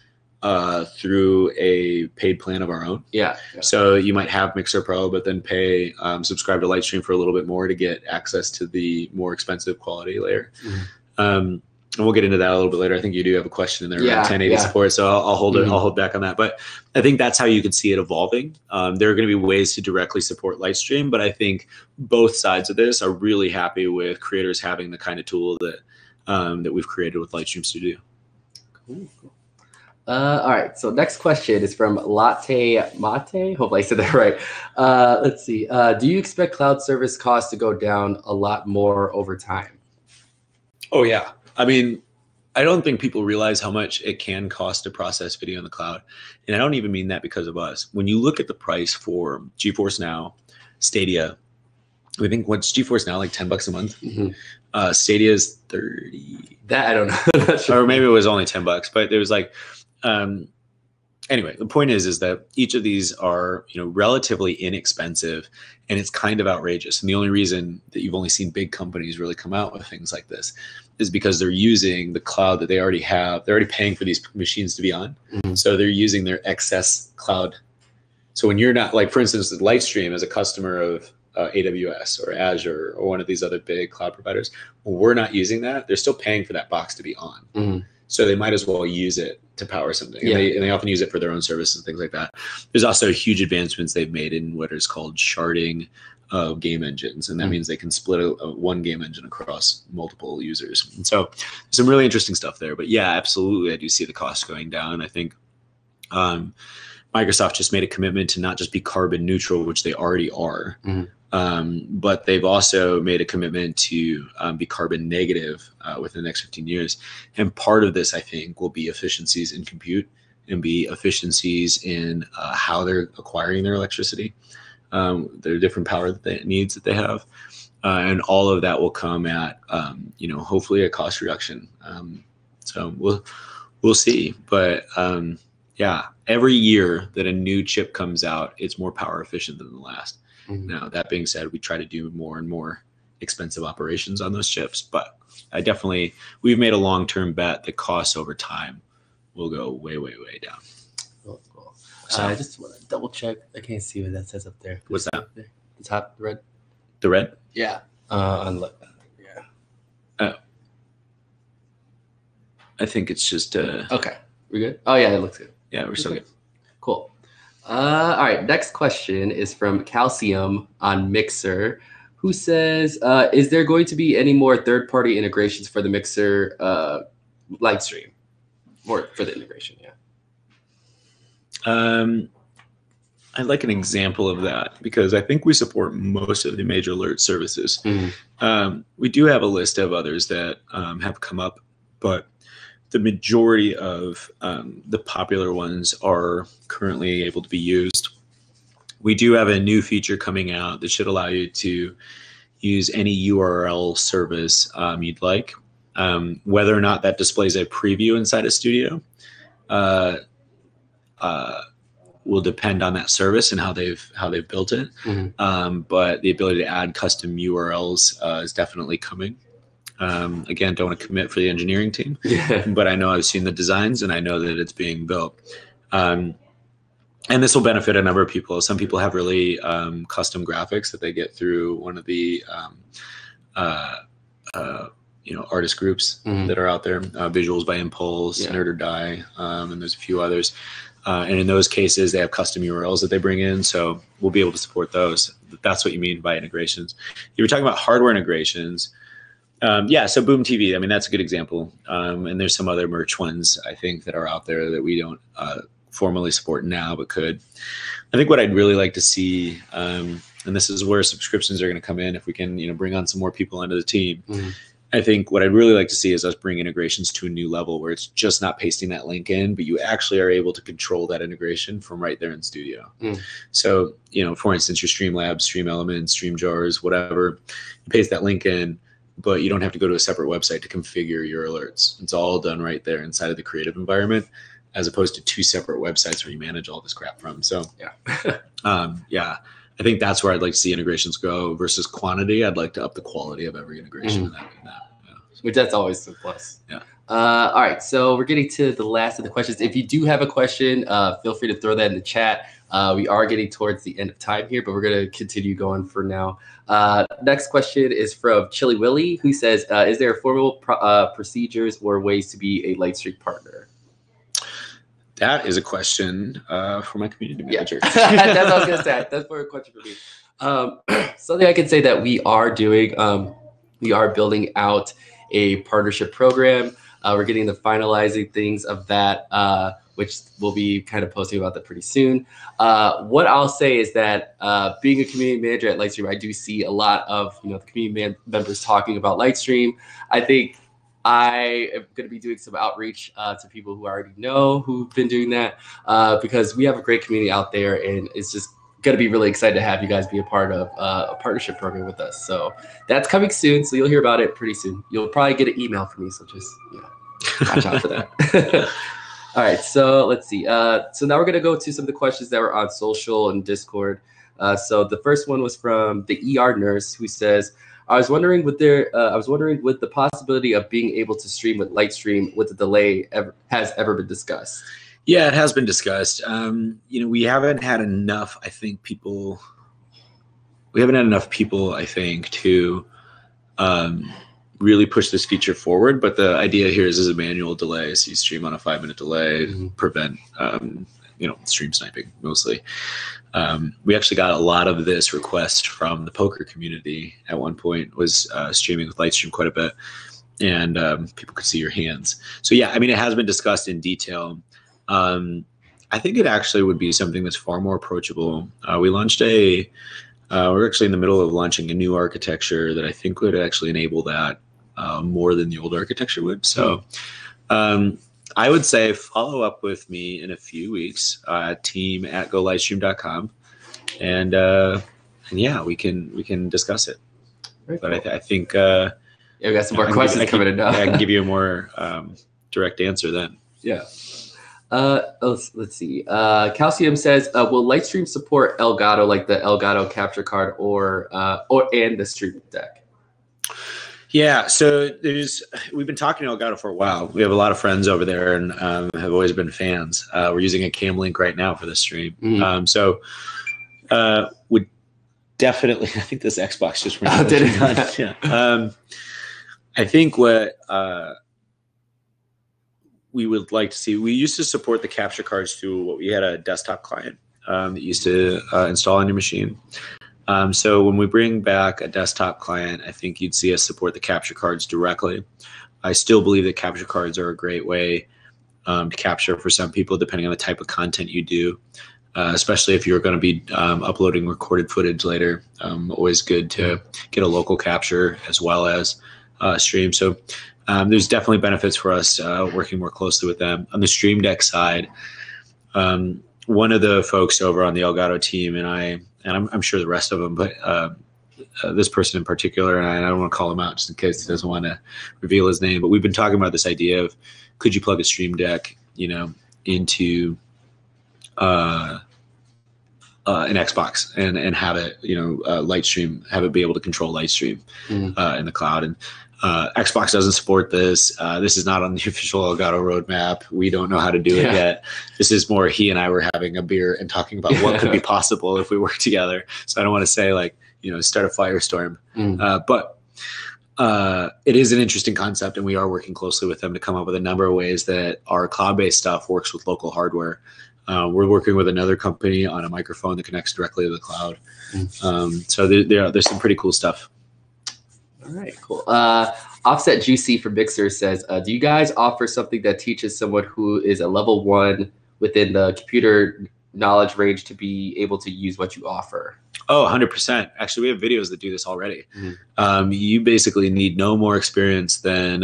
A: through a paid plan of our own. So you might have Mixer Pro, but then pay subscribe to Lightstream for a little bit more to get access to the more expensive quality layer. And we'll get into that a little bit later. I think you do have a question in there around 1080 support, so I'll hold it. I'll hold back on that. But I think that's how you could see it evolving. There are going to be ways to directly support Lightstream, but I think both sides of this are really happy with creators having the kind of tool that that we've created with Lightstream Studio.
B: Cool. All right. So next question is from Latte Mate. Hopefully I said that right. Let's see. Do you expect cloud service costs to go down a lot more over time?
A: Oh yeah. I mean, I don't think people realize how much it can cost to process video in the cloud. And I don't even mean that because of us. When you look at the price for GeForce Now, Stadia, I think what's GeForce Now, like $10 a month? Stadia is 30.
B: That I don't know.
A: Or maybe it was only $10, but there was like, anyway, the point is that each of these are, relatively inexpensive, and it's kind of outrageous. And the only reason that you've only seen big companies really come out with things like this is because they're using the cloud that they already have. They're already paying for these machines to be on. So they're using their excess cloud. So when you're not, like, for instance, Lightstream as a customer of AWS or Azure or one of these other big cloud providers, when we're not using that, they're still paying for that box to be on. So they might as well use it to power something. And they often use it for their own services and things like that. There's also huge advancements they've made in what is called sharding of game engines. And that means they can split one game engine across multiple users. And so there's some really interesting stuff there. But yeah, absolutely, I do see the cost going down. I think Microsoft just made a commitment to not just be carbon neutral, which they already are, but they've also made a commitment to be carbon negative within the next 15 years. And part of this, I think, will be efficiencies in compute and be efficiencies in how they're acquiring their electricity. There are different power needs that they have. And all of that will come at, hopefully a cost reduction. So we'll see. But yeah, every year that a new chip comes out, it's more power efficient than the last. Now, that being said, we try to do more and more expensive operations on those chips. But we've made a long-term bet that costs over time will go way, way, way down.
B: Cool. So, I just want to double check. I can't see what that says up there.
A: What's that?
B: The top, the red.
A: The red?
B: Yeah.
A: Oh. I think it's just
B: okay. We're good? Oh yeah, it looks good.
A: Yeah, we're still good.
B: Cool. All right, next question is from Calcium on Mixer, who says, is there going to be any more third-party integrations for the Mixer Lightstream? Or for the integration, yeah.
A: I'd like an example of that because I think we support most of the major alert services. We do have a list of others that have come up, but the majority of the popular ones are currently able to be used. We do have a new feature coming out that should allow you to use any URL service you'd like. Whether or not that displays a preview inside a studio will depend on that service and how they've built it. But the ability to add custom URLs is definitely coming. Again, don't want to commit for the engineering team, but I know I've seen the designs and I know that it's being built. And this will benefit a number of people. Some people have really custom graphics that they get through one of the artist groups that are out there, Visuals by Impulse, Nerd or Die, and there's a few others. And in those cases, they have custom URLs that they bring in, so we'll be able to support those. That's what you mean by integrations. You were talking about hardware integrations. So Boom TV, I mean, that's a good example. And there's some other merch ones, I think, that are out there that we don't formally support now, but could. I think what I'd really like to see, and this is where subscriptions are going to come in if we can, bring on some more people onto the team. I think what I'd really like to see is us bring integrations to a new level where it's just not pasting that link in, but you actually are able to control that integration from right there in Studio. So, for instance, your Streamlabs, Stream Elements, Stream Jars, whatever, you paste that link in, but you don't have to go to a separate website to configure your alerts. It's all done right there inside of the creative environment, as opposed to two separate websites where you manage all this crap from. So, I think that's where I'd like to see integrations go versus quantity. I'd like to up the quality of every integration in that.
B: Which that's always a plus. All right, so we're getting to the last of the questions. If you do have a question, feel free to throw that in the chat. We are getting towards the end of time here, but we're going to continue going for now. Next question is from Chili Willy, who says, is there formal procedures or ways to be a Lightstream partner?
A: That is a question for my community manager.
B: That's what I was going to say. That's more a question for me. Something I can say that we are doing, we are building out a partnership program. We're getting the finalizing things of that, which we'll be kind of posting about that pretty soon. What I'll say is that being a community manager at Lightstream, I do see a lot of the community members talking about Lightstream. I think I am going to be doing some outreach to people who I already know who've been doing that because we have a great community out there, and it's just going to be really excited to have you guys be a part of a partnership program with us. So that's coming soon. So you'll hear about it pretty soon. You'll probably get an email from me. So just watch out for that. All right. So let's see. So now we're going to go to some of the questions that were on social and Discord. So the first one was from the ER nurse, who says, I was wondering would the possibility of being able to stream with Lightstream with a delay has ever been discussed?
A: Yeah, it has been discussed. We haven't had enough, people, I think, to really push this feature forward. But the idea here is a manual delay. So you stream on a 5-minute delay, prevent, stream sniping mostly. We actually got a lot of this request from the poker community at one point, was streaming with Lightstream quite a bit, and people could see your hands. So yeah, it has been discussed in detail. I think it actually would be something that's far more approachable. We launched we're actually in the middle of launching a new architecture that I think would actually enable that more than the old architecture would. So I would say follow up with me in a few weeks, team@golightstream.com, and yeah, we can discuss it. Very but cool. I think
B: we got some more questions coming in now.
A: I can give you a more direct answer then.
B: Yeah. Let's see. Calcium says, will Lightstream support Elgato, like the Elgato capture card, or and the streaming deck?
A: Yeah, so we've been talking to Elgato for a while. We have a lot of friends over there and have always been fans. We're using a cam link right now for this stream. So would definitely, I think this Xbox just ran.
B: Did it?
A: Yeah. I think what we would like to see, we used to support the capture cards through what we had a desktop client that used to install on your machine. So when we bring back a desktop client, I think you'd see us support the capture cards directly. I still believe that capture cards are a great way to capture for some people, depending on the type of content you do, especially if you're going to be uploading recorded footage later. Always good to get a local capture as well as stream. So there's definitely benefits for us working more closely with them. On the Stream Deck side, one of the folks over on the Elgato team and I'm sure the rest of them, but this person in particular, and I don't want to call him out just in case he doesn't want to reveal his name, but we've been talking about this idea of could you plug a Stream Deck, into an Xbox and have it, Lightstream, have it be able to control Lightstream in the cloud. And Xbox doesn't support this. This is not on the official Elgato roadmap. We don't know how to do it yet. This is more he and I were having a beer and talking about what could be possible if we work together. So I don't want to say start a firestorm. But it is an interesting concept, and we are working closely with them to come up with a number of ways that our cloud-based stuff works with local hardware. We're working with another company on a microphone that connects directly to the cloud. So there's some pretty cool stuff.
B: All right, cool. Offset Juicy from Mixer says, do you guys offer something that teaches someone who is a level 1 within the computer knowledge range to be able to use what you offer?
A: Oh, 100%. Actually, we have videos that do this already. You basically need no more experience than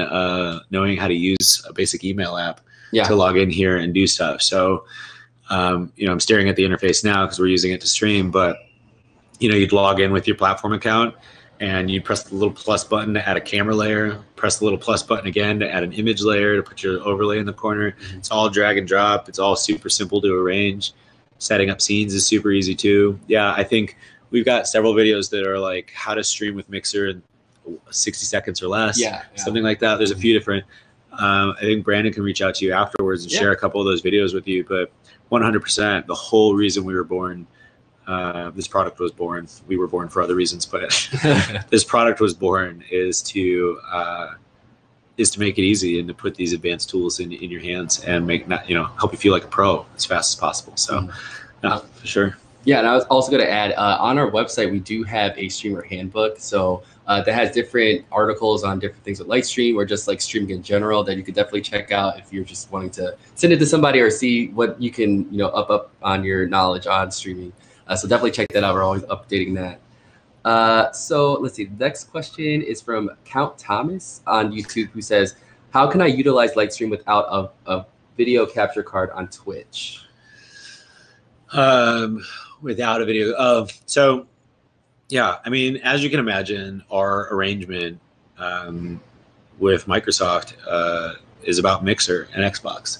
A: knowing how to use a basic email app to log in here and do stuff. So, I'm staring at the interface now because we're using it to stream, but, you'd log in with your platform account, and you press the little plus button to add a camera layer, press the little plus button again to add an image layer to put your overlay in the corner. It's all drag and drop. It's all super simple to arrange. Setting up scenes is super easy too. Yeah, I think we've got several videos that are like how to stream with Mixer in 60 seconds or less, something like that. There's a few different. I think Brandon can reach out to you afterwards and share a couple of those videos with you. But 100%, the whole reason we were born, this product was born. We were born for other reasons, but this product was born is to make it easy and to put these advanced tools in your hands and help you feel like a pro as fast as possible. So, for sure.
B: Yeah, and I was also going to add, on our website, we do have a streamer handbook. So that has different articles on different things with Lightstream or just like streaming in general that you could definitely check out if you're just wanting to send it to somebody or see what you can, up on your knowledge on streaming. So definitely check that out. We're always updating that. So let's see. The next question is from Count Thomas on YouTube, who says, how can I utilize Lightstream without a video capture card on Twitch?
A: Without a video. So, yeah, I mean, as you can imagine, our arrangement with Microsoft is about Mixer and Xbox.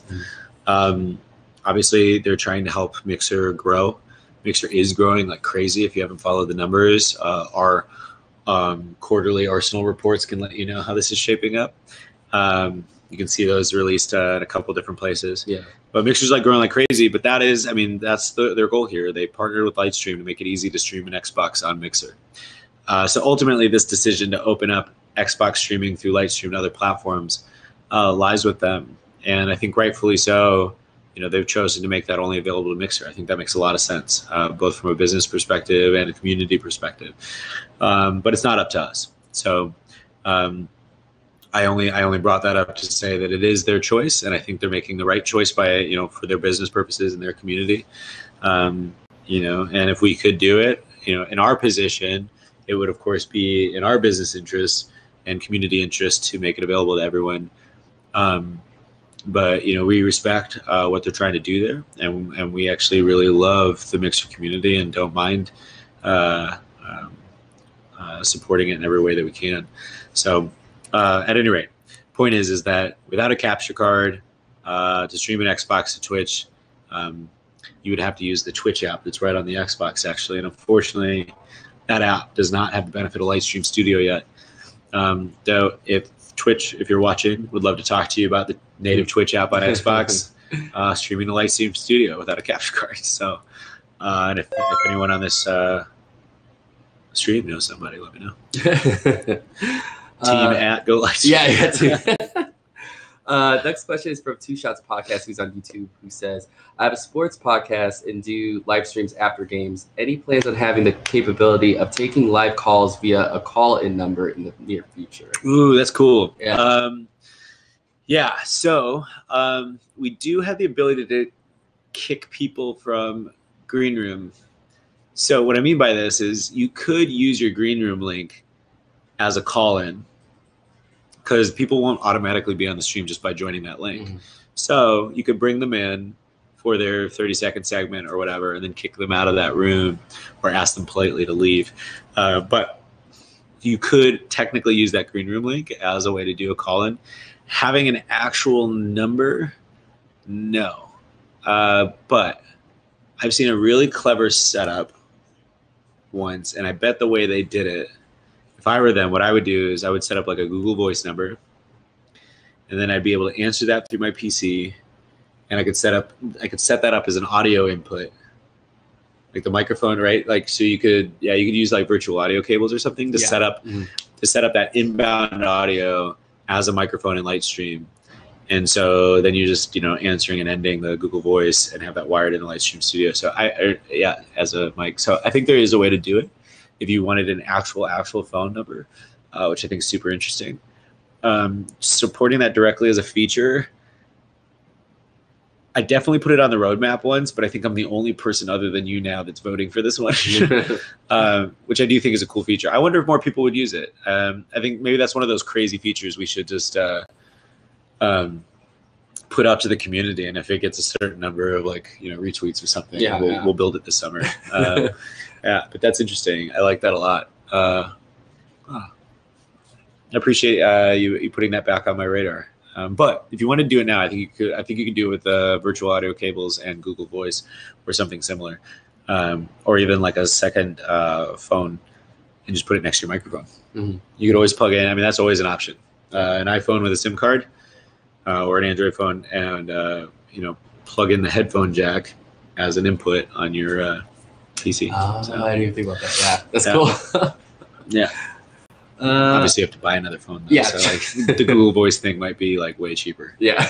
A: Obviously, they're trying to help Mixer grow. Mixer is growing like crazy. If you haven't followed the numbers, our quarterly Arsenal reports can let you know how this is shaping up. You can see those released at a couple different places. Yeah. But Mixer's like growing like crazy. But that's their goal here. They partnered with Lightstream to make it easy to stream an Xbox on Mixer. So ultimately, this decision to open up Xbox streaming through Lightstream and other platforms lies with them. And I think rightfully so. They've chosen to make that only available to Mixer. I think that makes a lot of sense, both from a business perspective and a community perspective. But it's not up to us. So I only brought that up to say that it is their choice, and I think they're making the right choice by for their business purposes and their community. And if we could do it, in our position, it would of course be in our business interests and community interest to make it available to everyone. But we respect what they're trying to do there, and we actually really love the Mixer community and don't mind supporting it in every way that we can. So at any rate, point is that without a capture card to stream an Xbox to Twitch, you would have to use the Twitch app that's right on the Xbox actually, and unfortunately that app does not have the benefit of Lightstream Studio yet. Though if Twitch, if you're watching, would love to talk to you about the native Twitch app on Xbox, streaming the Lightstream Studio without a capture card. So, and if anyone on this stream knows somebody, let me know. Team at Go Lightstream.
B: Yeah. Next question is from Two Shots Podcast, who's on YouTube, who says, I have a sports podcast and do live streams after games. Any plans on having the capability of taking live calls via a call-in number in the near future?
A: Ooh, that's cool.
B: Yeah.
A: So we do have the ability to kick people from Green Room. So what I mean by this is you could use your Green Room link as a call-in, because people won't automatically be on the stream just by joining that link. Mm-hmm. So you could bring them in for their 30-second segment or whatever, and then kick them out of that room or ask them politely to leave. But you could technically use that Green Room link as a way to do a call-in. Having an actual number, no. But I've seen a really clever setup once, and I bet the way they did it, if I were them, what I would do is I would set up like a Google Voice number, and then I'd be able to answer that through my PC, and I could set that up as an audio input, like the microphone, right? Like, so you could use like virtual audio cables or something to set up that inbound audio as a microphone in Lightstream. And so then you're just, answering and ending the Google Voice and have that wired in the Lightstream Studio. So as a mic. So I think there is a way to do it if you wanted an actual phone number, which I think is super interesting. Supporting that directly as a feature, I definitely put it on the roadmap once, but I think I'm the only person other than you now that's voting for this one, which I do think is a cool feature. I wonder if more people would use it. I think maybe that's one of those crazy features we should just put out to the community, and if it gets a certain number of retweets or something, we'll build it this summer. But that's interesting. I like that a lot. I appreciate you putting that back on my radar. But if you want to do it now, I think you could do it with virtual audio cables and Google Voice or something similar, or even like a second phone and just put it next to your microphone. Mm-hmm. You could always plug in. I mean, that's always an option. An iPhone with a SIM card or an Android phone, and plug in the headphone jack as an input on your PC.
B: So, I didn't even think about that. Yeah, that's cool.
A: Yeah. Obviously, you have to buy another phone, though, so the Google Voice thing might be way cheaper.
B: Yeah.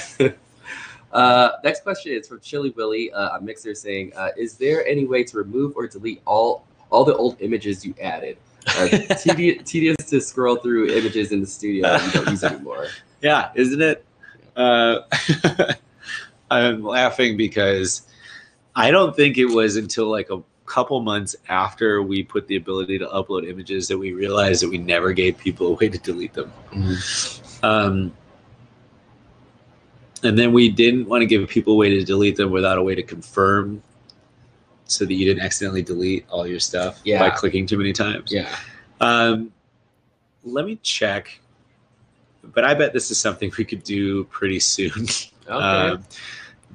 B: Next question is from Chili Willy on Mixer, saying, "Is there any way to remove or delete all the old images you added? Tedious to scroll through images in the studio that you don't use anymore."
A: Yeah, isn't it? I'm laughing because I don't think it was until a couple months after we put the ability to upload images that we realized that we never gave people a way to delete them. Mm-hmm. And then we didn't want to give people a way to delete them without a way to confirm so that you didn't accidentally delete all your stuff by clicking too many times.
B: Yeah.
A: Let me check, but I bet this is something we could do pretty soon.
B: Okay.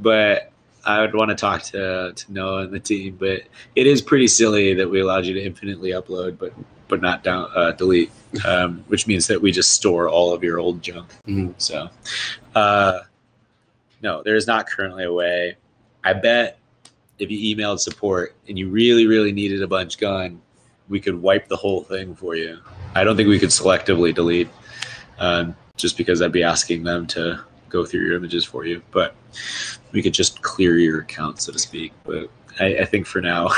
A: But I would want to talk to Noah and the team, but it is pretty silly that we allowed you to infinitely upload, but not delete, which means that we just store all of your old junk. Mm-hmm. So, no, there is not currently a way. I bet if you emailed support and you really, really needed a bunch gone, we could wipe the whole thing for you. I don't think we could selectively delete, just because I'd be asking them to go through your images for you, but we could just clear your account, so to speak. But I think for now,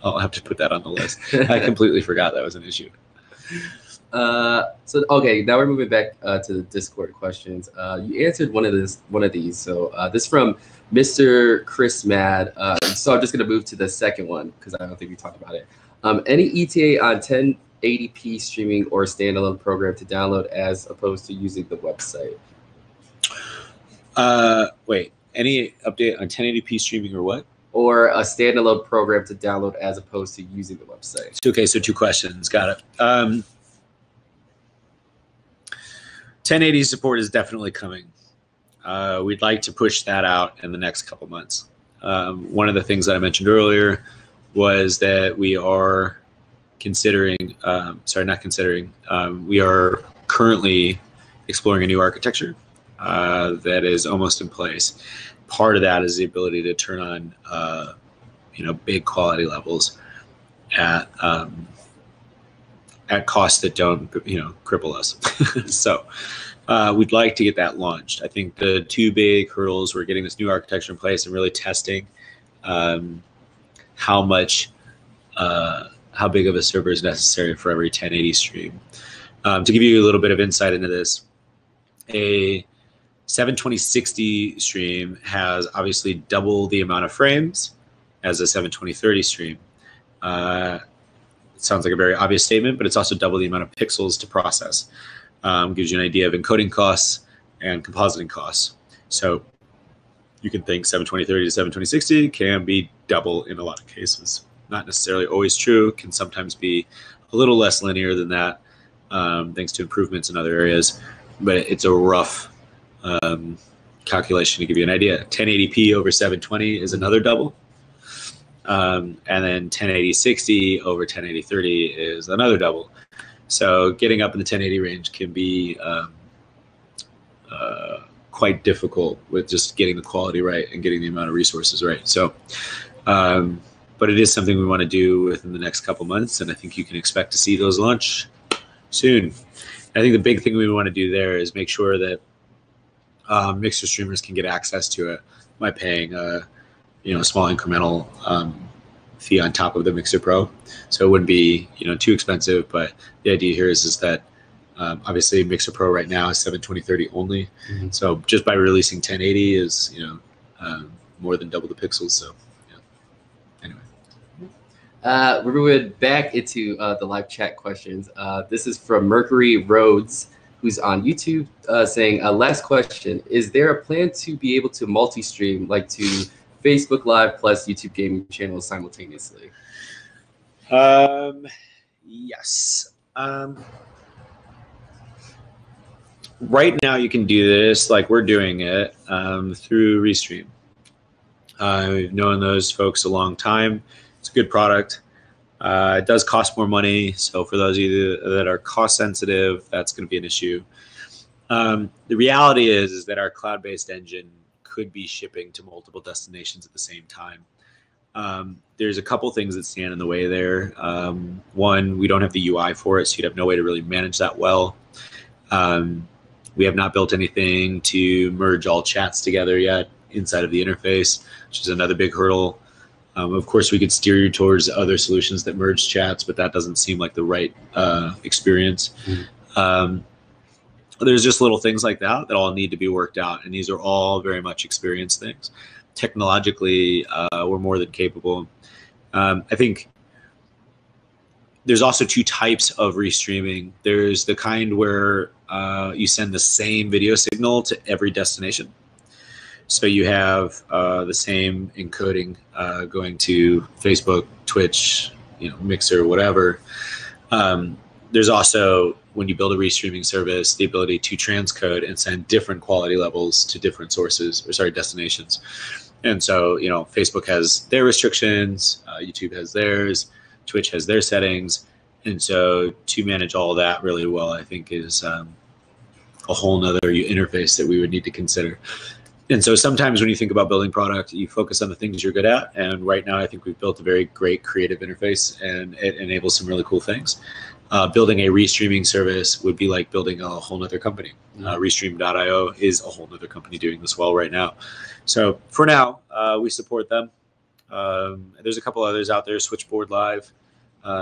A: I'll have to put that on the list. I completely forgot that was an issue.
B: Okay, now we're moving back to the Discord questions. You answered one of these. So this from Mr. Chris Mad. So I'm just gonna move to the second one because I don't think we talked about it. Any ETA on 1080p streaming or standalone program to download as opposed to using the website?
A: Wait, any update on 1080p streaming or what?
B: Or a standalone program to download as opposed to using the website.
A: Okay, so two questions. Got it. 1080 support is definitely coming. We'd like to push that out in the next couple months. One of the things that I mentioned earlier was that we are considering, we are currently exploring a new architecture that is almost in place. Part of that is the ability to turn on, big quality levels at costs that don't, cripple us. So we'd like to get that launched. I think the two big hurdles were getting this new architecture in place and really testing how big of a server is necessary for every 1080 stream. To give you a little bit of insight into this, a 720/60 stream has obviously double the amount of frames as a 720/30 stream. It sounds like a very obvious statement, but it's also double the amount of pixels to process. Gives you an idea of encoding costs and compositing costs. So you can think 720/30 to 720/60 can be double in a lot of cases. Not necessarily always true, can sometimes be a little less linear than that, thanks to improvements in other areas, but it's a rough calculation to give you an idea. 1080p over 720 is another double. And then 1080/60 over 1080/30 is another double. So getting up in the 1080 range can be quite difficult with just getting the quality right and getting the amount of resources right. So, but it is something we want to do within the next couple months, and I think you can expect to see those launch soon. I think the big thing we want to do there is make sure that Mixer streamers can get access to it by paying a small incremental fee on top of the Mixer Pro. So it wouldn't be too expensive, but the idea here is that obviously Mixer Pro right now is 720/30 only. Mm-hmm. So just by releasing 1080 is more than double the pixels. So anyway.
B: We're going back into the live chat questions. This is from Mercury Rhodes, who's on YouTube, saying, last question, is there a plan to be able to multi-stream, like to Facebook Live plus YouTube gaming channels simultaneously?
A: Yes. Right now you can do this like we're doing it through Restream. I've known those folks a long time. It's a good product. It does cost more money. So for those of you that are cost sensitive, that's going to be an issue. The reality is that our cloud-based engine could be shipping to multiple destinations at the same time. There's a couple things that stand in the way there. One, we don't have the UI for it, so you'd have no way to really manage that well. We have not built anything to merge all chats together yet inside of the interface, which is another big hurdle. Of course, we could steer you towards other solutions that merge chats, but that doesn't seem like the right experience. Mm-hmm. There's just little things like that that all need to be worked out, and these are all very much experience things. Technologically, we're more than capable. I think there's also two types of restreaming. There's the kind where you send the same video signal to every destination. So you have the same encoding going to Facebook, Twitch, Mixer, whatever. There's also, when you build a restreaming service, the ability to transcode and send different quality levels to different destinations. And so, Facebook has their restrictions, YouTube has theirs, Twitch has their settings. And so to manage all that really well, I think is a whole nother interface that we would need to consider. And so sometimes when you think about building product, you focus on the things you're good at. And right now, I think we've built a very great creative interface, and it enables some really cool things. Building a restreaming service would be like building a whole nother company. Restream.io is a whole nother company doing this well right now. So for now, we support them. There's a couple others out there. Switchboard Live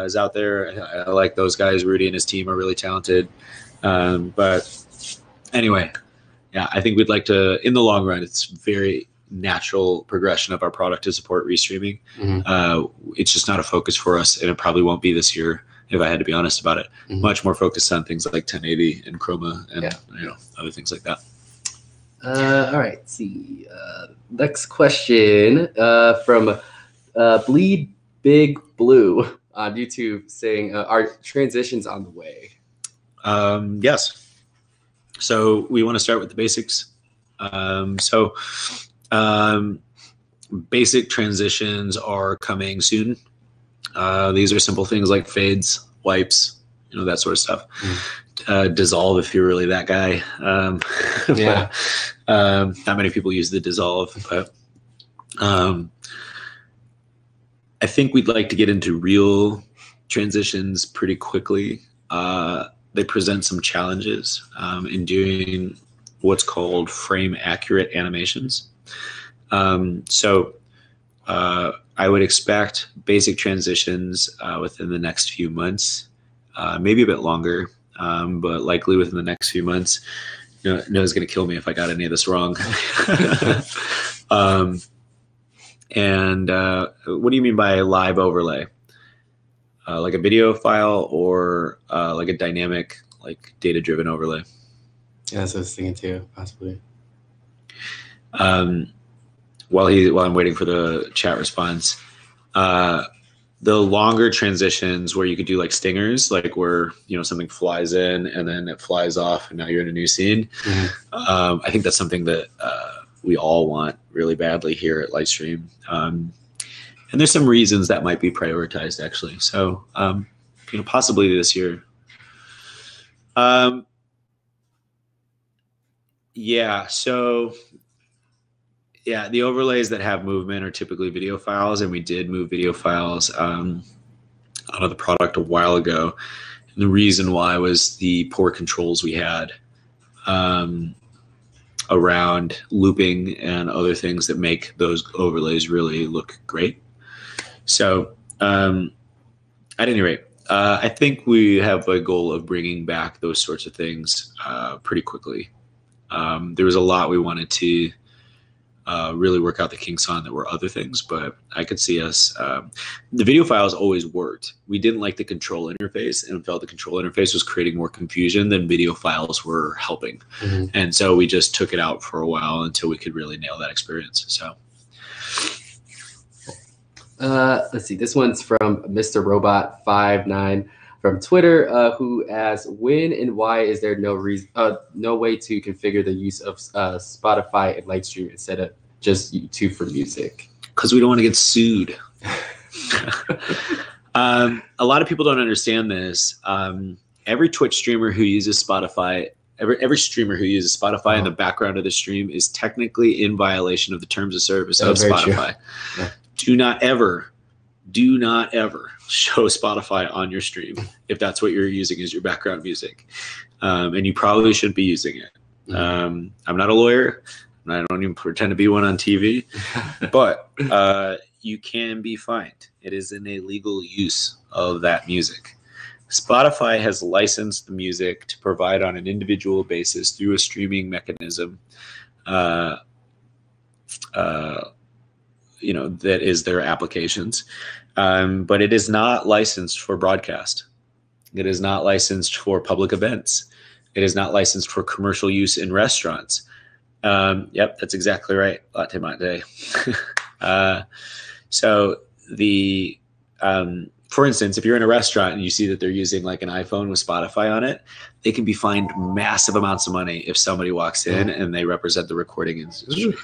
A: is out there. I like those guys. Rudy and his team are really talented. But anyway, yeah, I think we'd like to, in the long run, it's very natural progression of our product to support restreaming. Mm-hmm. It's just not a focus for us, and it probably won't be this year, if I had to be honest about it. Mm-hmm. Much more focused on things like 1080 and Chroma and other things like that.
B: All right, let's see. Next question from Bleed Big Blue on YouTube, saying, are transitions on the way?
A: Yes. So we want to start with the basics. Basic transitions are coming soon. These are simple things like fades, wipes, that sort of stuff. Mm. Dissolve if you're really that guy.
B: Yeah.
A: Not many people use the Dissolve, but I think we'd like to get into real transitions pretty quickly. They present some challenges in doing what's called frame accurate animations. So I would expect basic transitions within the next few months, maybe a bit longer, but likely within the next few months. Noah's going to kill me if I got any of this wrong. And what do you mean by live overlay? Like a video file or like a dynamic, like data-driven overlay?
B: Yeah, that's what I was thinking too, possibly.
A: While I'm waiting for the chat response, the longer transitions where you could do like stingers, like where something flies in and then it flies off and now you're in a new scene. I think that's something that we all want really badly here at Lightstream. And there's some reasons that might be prioritized actually. So, possibly this year. Yeah. So yeah, the overlays that have movement are typically video files, and we did move video files out of the product a while ago. And the reason why was the poor controls we had around looping and other things that make those overlays really look great. So at any rate, I think we have a goal of bringing back those sorts of things pretty quickly. There was a lot we wanted to really work out the kinks on that were other things, but I could see us, the video files always worked. We didn't like the control interface and felt the control interface was creating more confusion than video files were helping. And so we just took it out for a while until we could really nail that experience. So
B: let's see, this one's from Mr. Robot 59 from Twitter, who asks, when and why is there no way to configure the use of Spotify and Lightstream instead of just YouTube for music?
A: Because we don't want to get sued. A lot of people don't understand this. Every Twitch streamer who uses Spotify, every streamer who uses Spotify in the background of the stream is technically in violation of the terms of service of Spotify. Yeah. Do not ever show Spotify on your stream if that's what you're using as your background music. And you probably shouldn't be using it. I'm not a lawyer. I don't even pretend to be one on TV, but you can be fined. It is an illegal use of that music. Spotify has licensed the music to provide on an individual basis through a streaming mechanism. That is their applications. But it is not licensed for broadcast. It is not licensed for public events. It is not licensed for commercial use in restaurants. Yep, that's exactly right. Latte mate. So for instance, if you're in a restaurant and you see that they're using like an iPhone with Spotify on it, they can be fined massive amounts of money if somebody walks in and they represent the recording industry.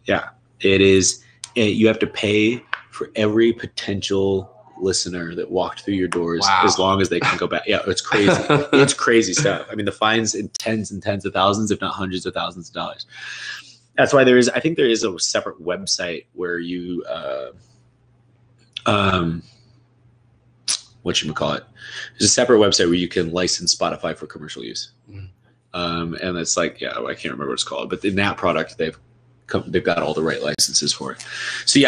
A: Yeah, it is. You have to pay for every potential listener that walked through your doors as long as they can go back. Yeah, it's crazy. It's crazy stuff. I mean, the fines in tens and tens of thousands, if not hundreds of thousands of dollars. That's why I think there is a separate website where you, whatchamacallit? There's a separate website where you can license Spotify for commercial use. And it's like, I can't remember what it's called, but in that product, they've got all the right licenses for it. So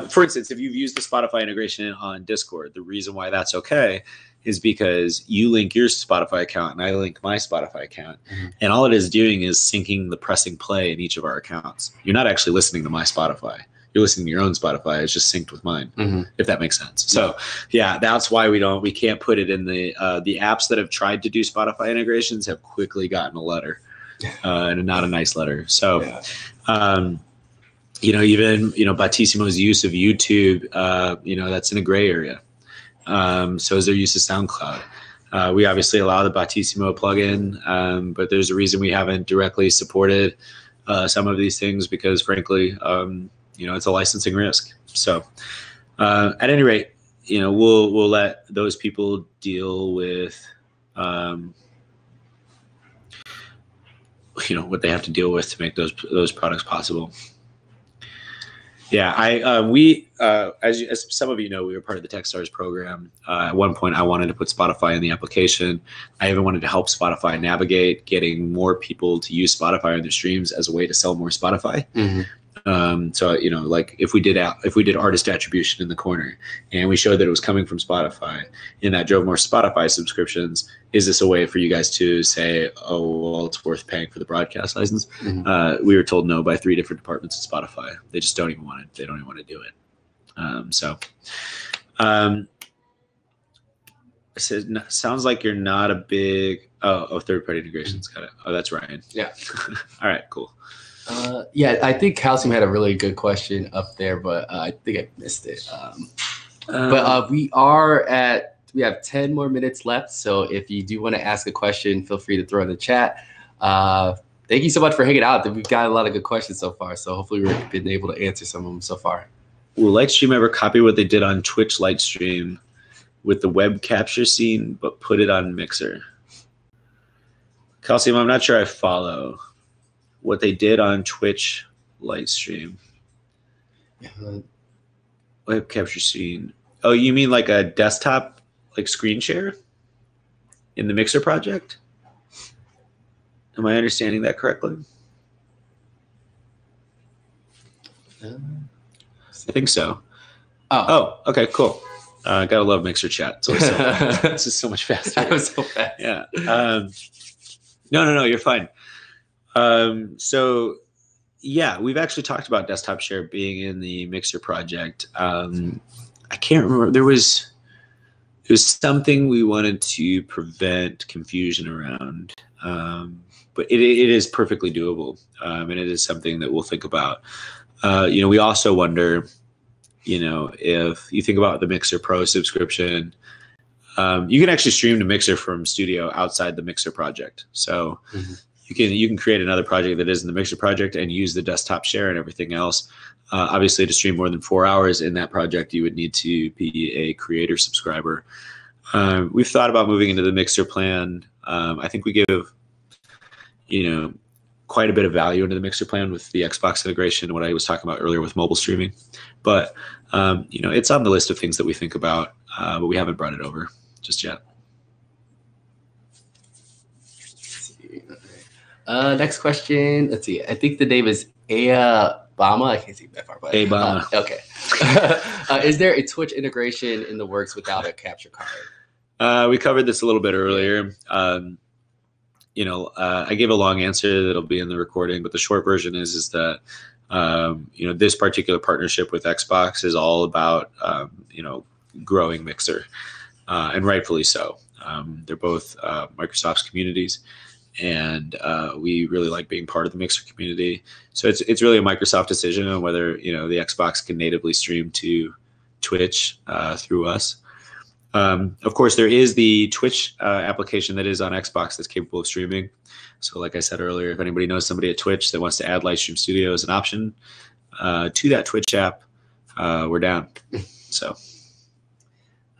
A: for instance, if you've used the Spotify integration on Discord, the reason why that's okay is because you link your Spotify account and I link my Spotify account. And all it is doing is syncing the pressing play in each of our accounts. You're not actually listening to my Spotify. You're listening to your own Spotify. It's just synced with mine, if that makes sense. So that's why we can't put it in the apps that have tried to do Spotify integrations have quickly gotten a letter. And not a nice letter. So, even Battissimo's use of YouTube, that's in a gray area. So is their use of SoundCloud. We obviously allow the Battissimo plugin, but there's a reason we haven't directly supported some of these things because, frankly, it's a licensing risk. So, at any rate, we'll let those people deal with what they have to deal with to make those products possible. Yeah, we as some of you know, we were part of the Techstars program. At one point, I wanted to put Spotify in the application. I even wanted to help Spotify navigate getting more people to use Spotify on their streams as a way to sell more Spotify. Mm-hmm. So like if we did artist attribution in the corner and we showed that it was coming from Spotify and that drove more Spotify subscriptions, is this a way for you guys to say, oh, well, it's worth paying for the broadcast license? Mm-hmm. We were told no by 3 different departments at Spotify. They just don't even want it. They don't even want to do it. I said, sounds like you're not a big, third-party integrations. Got it. Oh, that's Ryan.
B: Yeah.
A: All right, cool.
B: Yeah, I think Calcium had a really good question up there, but I think I missed it. But we have 10 more minutes left. So if you do want to ask a question, feel free to throw in the chat. Thank you so much for hanging out. We've got a lot of good questions so far. So hopefully we've been able to answer some of them so far.
A: Will Lightstream ever copy what they did on Twitch Lightstream with the web capture scene, but put it on Mixer? Calcium, I'm not sure I follow. What they did on Twitch Lightstream. Web capture scene. Oh, you mean like a desktop, like screen share in the Mixer project? Am I understanding that correctly? I think so. Oh, okay, cool. Gotta love Mixer chat. It's always so fast. It's just so much faster.
B: That was so fast.
A: Yeah. No, you're fine. So yeah, we've actually talked about desktop share being in the Mixer project. I can't remember. It was something we wanted to prevent confusion around. But it is perfectly doable. And it is something that we'll think about. We also wonder, if you think about the Mixer Pro subscription, you can actually stream to Mixer from Studio outside the Mixer project. So mm-hmm. You can create another project that is in the Mixer project and use the desktop share and everything else. Obviously, to stream more than 4 hours in that project, you would need to be a creator subscriber. We've thought about moving into the Mixer plan. I think we give, quite a bit of value into the Mixer plan with the Xbox integration and what I was talking about earlier with mobile streaming. But, it's on the list of things that we think about, but we haven't brought it over just yet.
B: Next question. Let's see. I think the name is Bama. I can't see that far, but
A: Bama.
B: Okay. Is there a Twitch integration in the works without a capture card?
A: We covered this a little bit earlier. I gave a long answer that'll be in the recording, but the short version is that this particular partnership with Xbox is all about growing Mixer, and rightfully so. They're both Microsoft's communities. And we really like being part of the Mixer community. So it's really a Microsoft decision on whether the Xbox can natively stream to Twitch through us. Of course, there is the Twitch application that is on Xbox that's capable of streaming. So like I said earlier, if anybody knows somebody at Twitch that wants to add Lightstream Studio as an option to that Twitch app, we're down. So.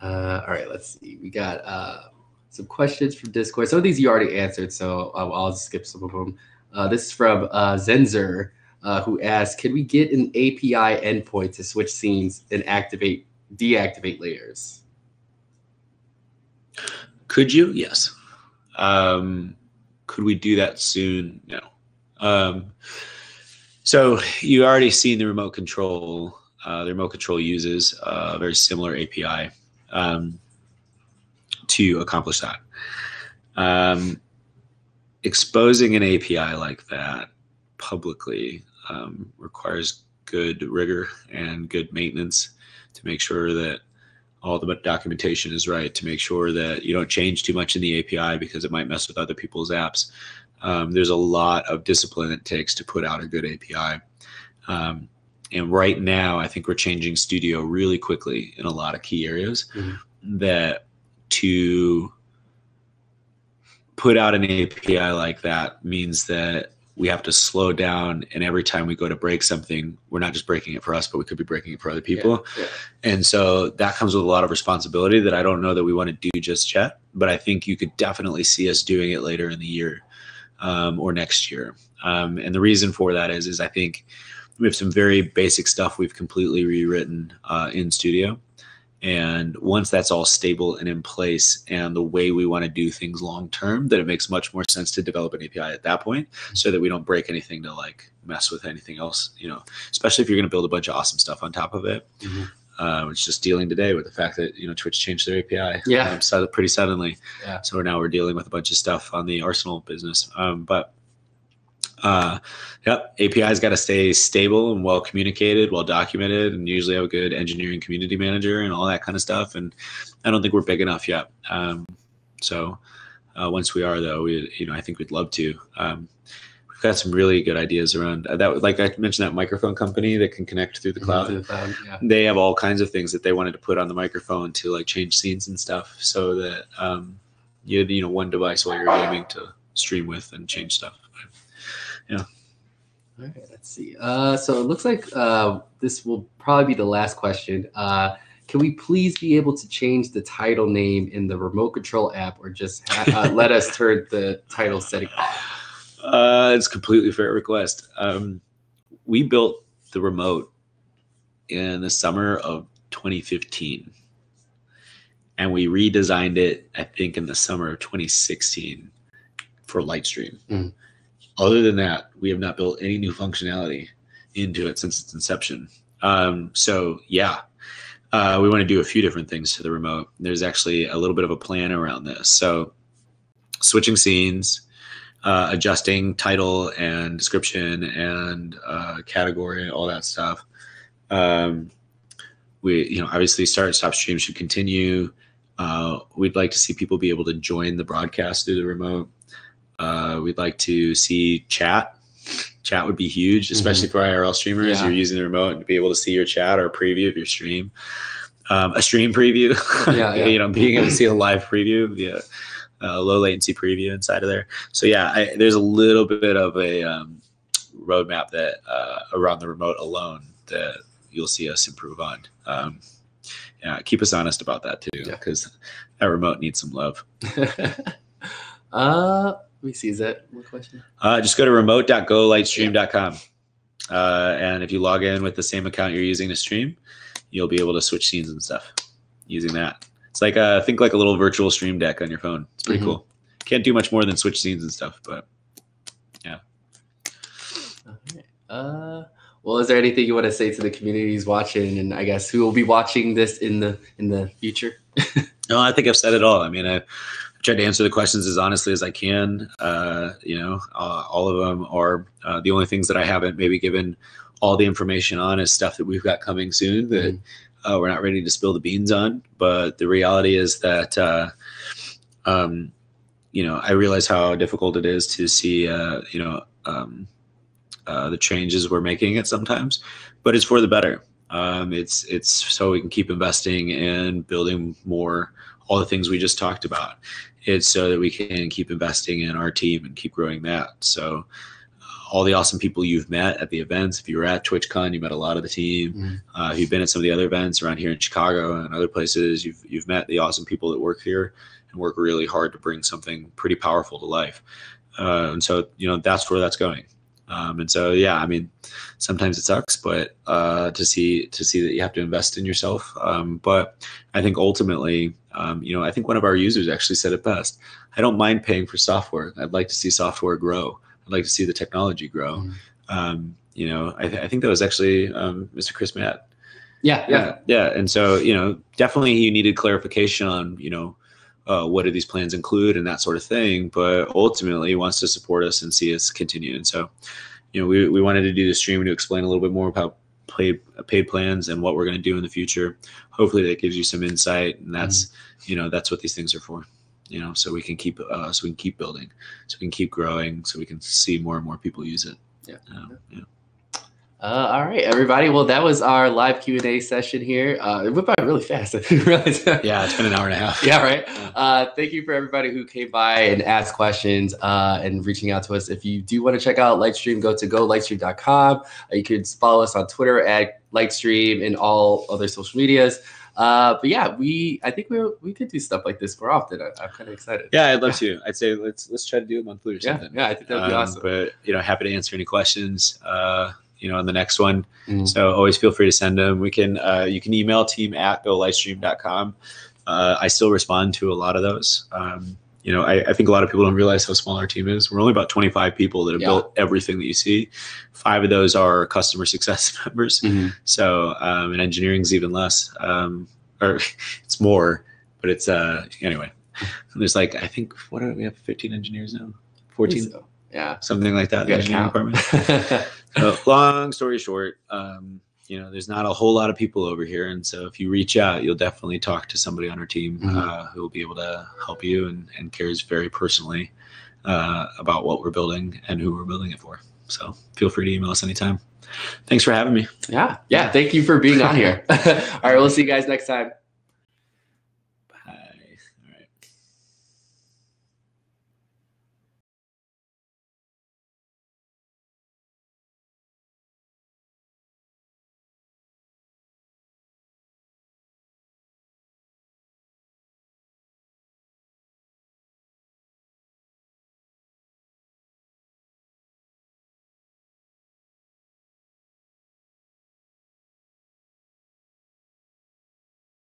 B: All right, let's see. We got some questions from Discord. Some of these you already answered, so I'll skip some of them. This is from Zenzer, who asked, can we get an API endpoint to switch scenes and deactivate layers?
A: Could you? Yes. Could we do that soon? No. So you already seen the remote control. The remote control uses a very similar API to accomplish that. Exposing an API like that publicly requires good rigor and good maintenance to make sure that all the documentation is right, to make sure that you don't change too much in the API because it might mess with other people's apps. There's a lot of discipline it takes to put out a good API. And right now, I think we're changing Studio really quickly in a lot of key areas. Mm-hmm. That to put out an API like that means that we have to slow down, and every time we go to break something, we're not just breaking it for us, but we could be breaking it for other people. Yeah. And so that comes with a lot of responsibility that I don't know that we want to do just yet, but I think you could definitely see us doing it later in the year. or next year. And the reason for that is I think we have some very basic stuff we've completely rewritten in Studio. And once that's all stable and in place and the way we want to do things long term, then it makes much more sense to develop an API at that point so that we don't break anything to like mess with anything else, especially if you're going to build a bunch of awesome stuff on top of it. It's just dealing today with the fact that, Twitch changed their API pretty suddenly. Yeah. So now we're dealing with a bunch of stuff on the Arsenal business. API's got to stay stable and well communicated, well documented, and usually have a good engineering community manager and all that kind of stuff. And I don't think we're big enough yet. Once we are, though, I think we'd love to. We've got some really good ideas around that. Like I mentioned, that microphone company that can connect through the cloud. Yeah. They have all kinds of things that they wanted to put on the microphone to like change scenes and stuff, so that you had one device while you're gaming to stream with and change stuff. Yeah.
B: All right, let's see. So it looks like this will probably be the last question. Can we please be able to change the title name in the remote control app, or just let us turn the title setting off?
A: It's a completely fair request. We built the remote in the summer of 2015, and we redesigned it, I think, in the summer of 2016 for Lightstream. Other than that, we have not built any new functionality into it since its inception. We want to do a few different things to the remote. There's actually a little bit of a plan around this. So switching scenes, adjusting title and description and category, all that stuff. We, obviously start and stop stream should continue. We'd like to see people be able to join the broadcast through the remote. We'd like to see chat. Chat would be huge, especially for IRL streamers. You're using the remote and to be able to see your chat or a preview of your stream. A stream preview, being able to see a live preview, low latency preview inside of there. So there's a little bit of a roadmap that around the remote alone that you'll see us improve on. Keep us honest about that too, because that remote needs some love.
B: Let me see. Is that one question?
A: Just go to remote.golightstream.com. And if you log in with the same account you're using to stream, you'll be able to switch scenes and stuff using that. It's like think like a little virtual stream deck on your phone. It's pretty cool. Can't do much more than switch scenes and stuff, but yeah.
B: Okay. Well, is there anything you want to say to the communities watching, and I guess who will be watching this in the future?
A: No, I think I've said it all. I mean, I tried to answer the questions as honestly as I can. All of them are the only things that I haven't maybe given all the information on is stuff that we've got coming soon that we're not ready to spill the beans on. But the reality is that, I realize how difficult it is to see, the changes we're making it sometimes, but it's for the better. It's so we can keep investing in building more, all the things we just talked about. It's so that we can keep investing in our team and keep growing that. So all the awesome people you've met at the events, if you were at TwitchCon, you met a lot of the team. If you've been at some of the other events around here in Chicago and other places, you've met the awesome people that work here and work really hard to bring something pretty powerful to life. And so, that's where that's going. Sometimes it sucks, but to see that you have to invest in yourself. But I think ultimately, I think one of our users actually said it best. I don't mind paying for software. I'd like to see software grow. I'd like to see the technology grow. I think that was actually Mr. Chris Matt. Yeah. And so, definitely you needed clarification on, what do these plans include and that sort of thing, but ultimately he wants to support us and see us continue. And so, we wanted to do the stream to explain a little bit more about paid plans and what we're going to do in the future. Hopefully that gives you some insight, and that's, that's what these things are for, so we can keep building, so we can keep growing, so we can see more and more people use it.
B: All right, everybody. Well, that was our live Q&A session here. It went by really fast. I didn't realize that.
A: Yeah, it's been an hour and a half.
B: Yeah, right. Thank you for everybody who came by and asked questions and reaching out to us. If you do want to check out Lightstream, go to golightstream.com. You can follow us on Twitter at Lightstream and all other social medias. But yeah, I think we could do stuff like this more often. I'm kind of excited.
A: Yeah, I'd love to. I'd say let's try to do it monthly or something.
B: Yeah, I think that'd be awesome.
A: But happy to answer any questions. On the next one. So always feel free to send them. You can email team@golightstream.com. I still respond to a lot of those. I think a lot of people don't realize how small our team is. We're only about 25 people that have built everything that you see. 5 of those are customer success members. So, and engineering is even less, or it's more, but it's, anyway, there's I think, we have 15 engineers now? 14?
B: So. Yeah.
A: Something like that. The engineering department. So, long story short, there's not a whole lot of people over here. And so if you reach out, you'll definitely talk to somebody on our team who will be able to help you and cares very personally about what we're building and who we're building it for. So feel free to email us anytime. Thanks for having me.
B: Yeah. Thank you for being on here. All right. We'll see you guys next time.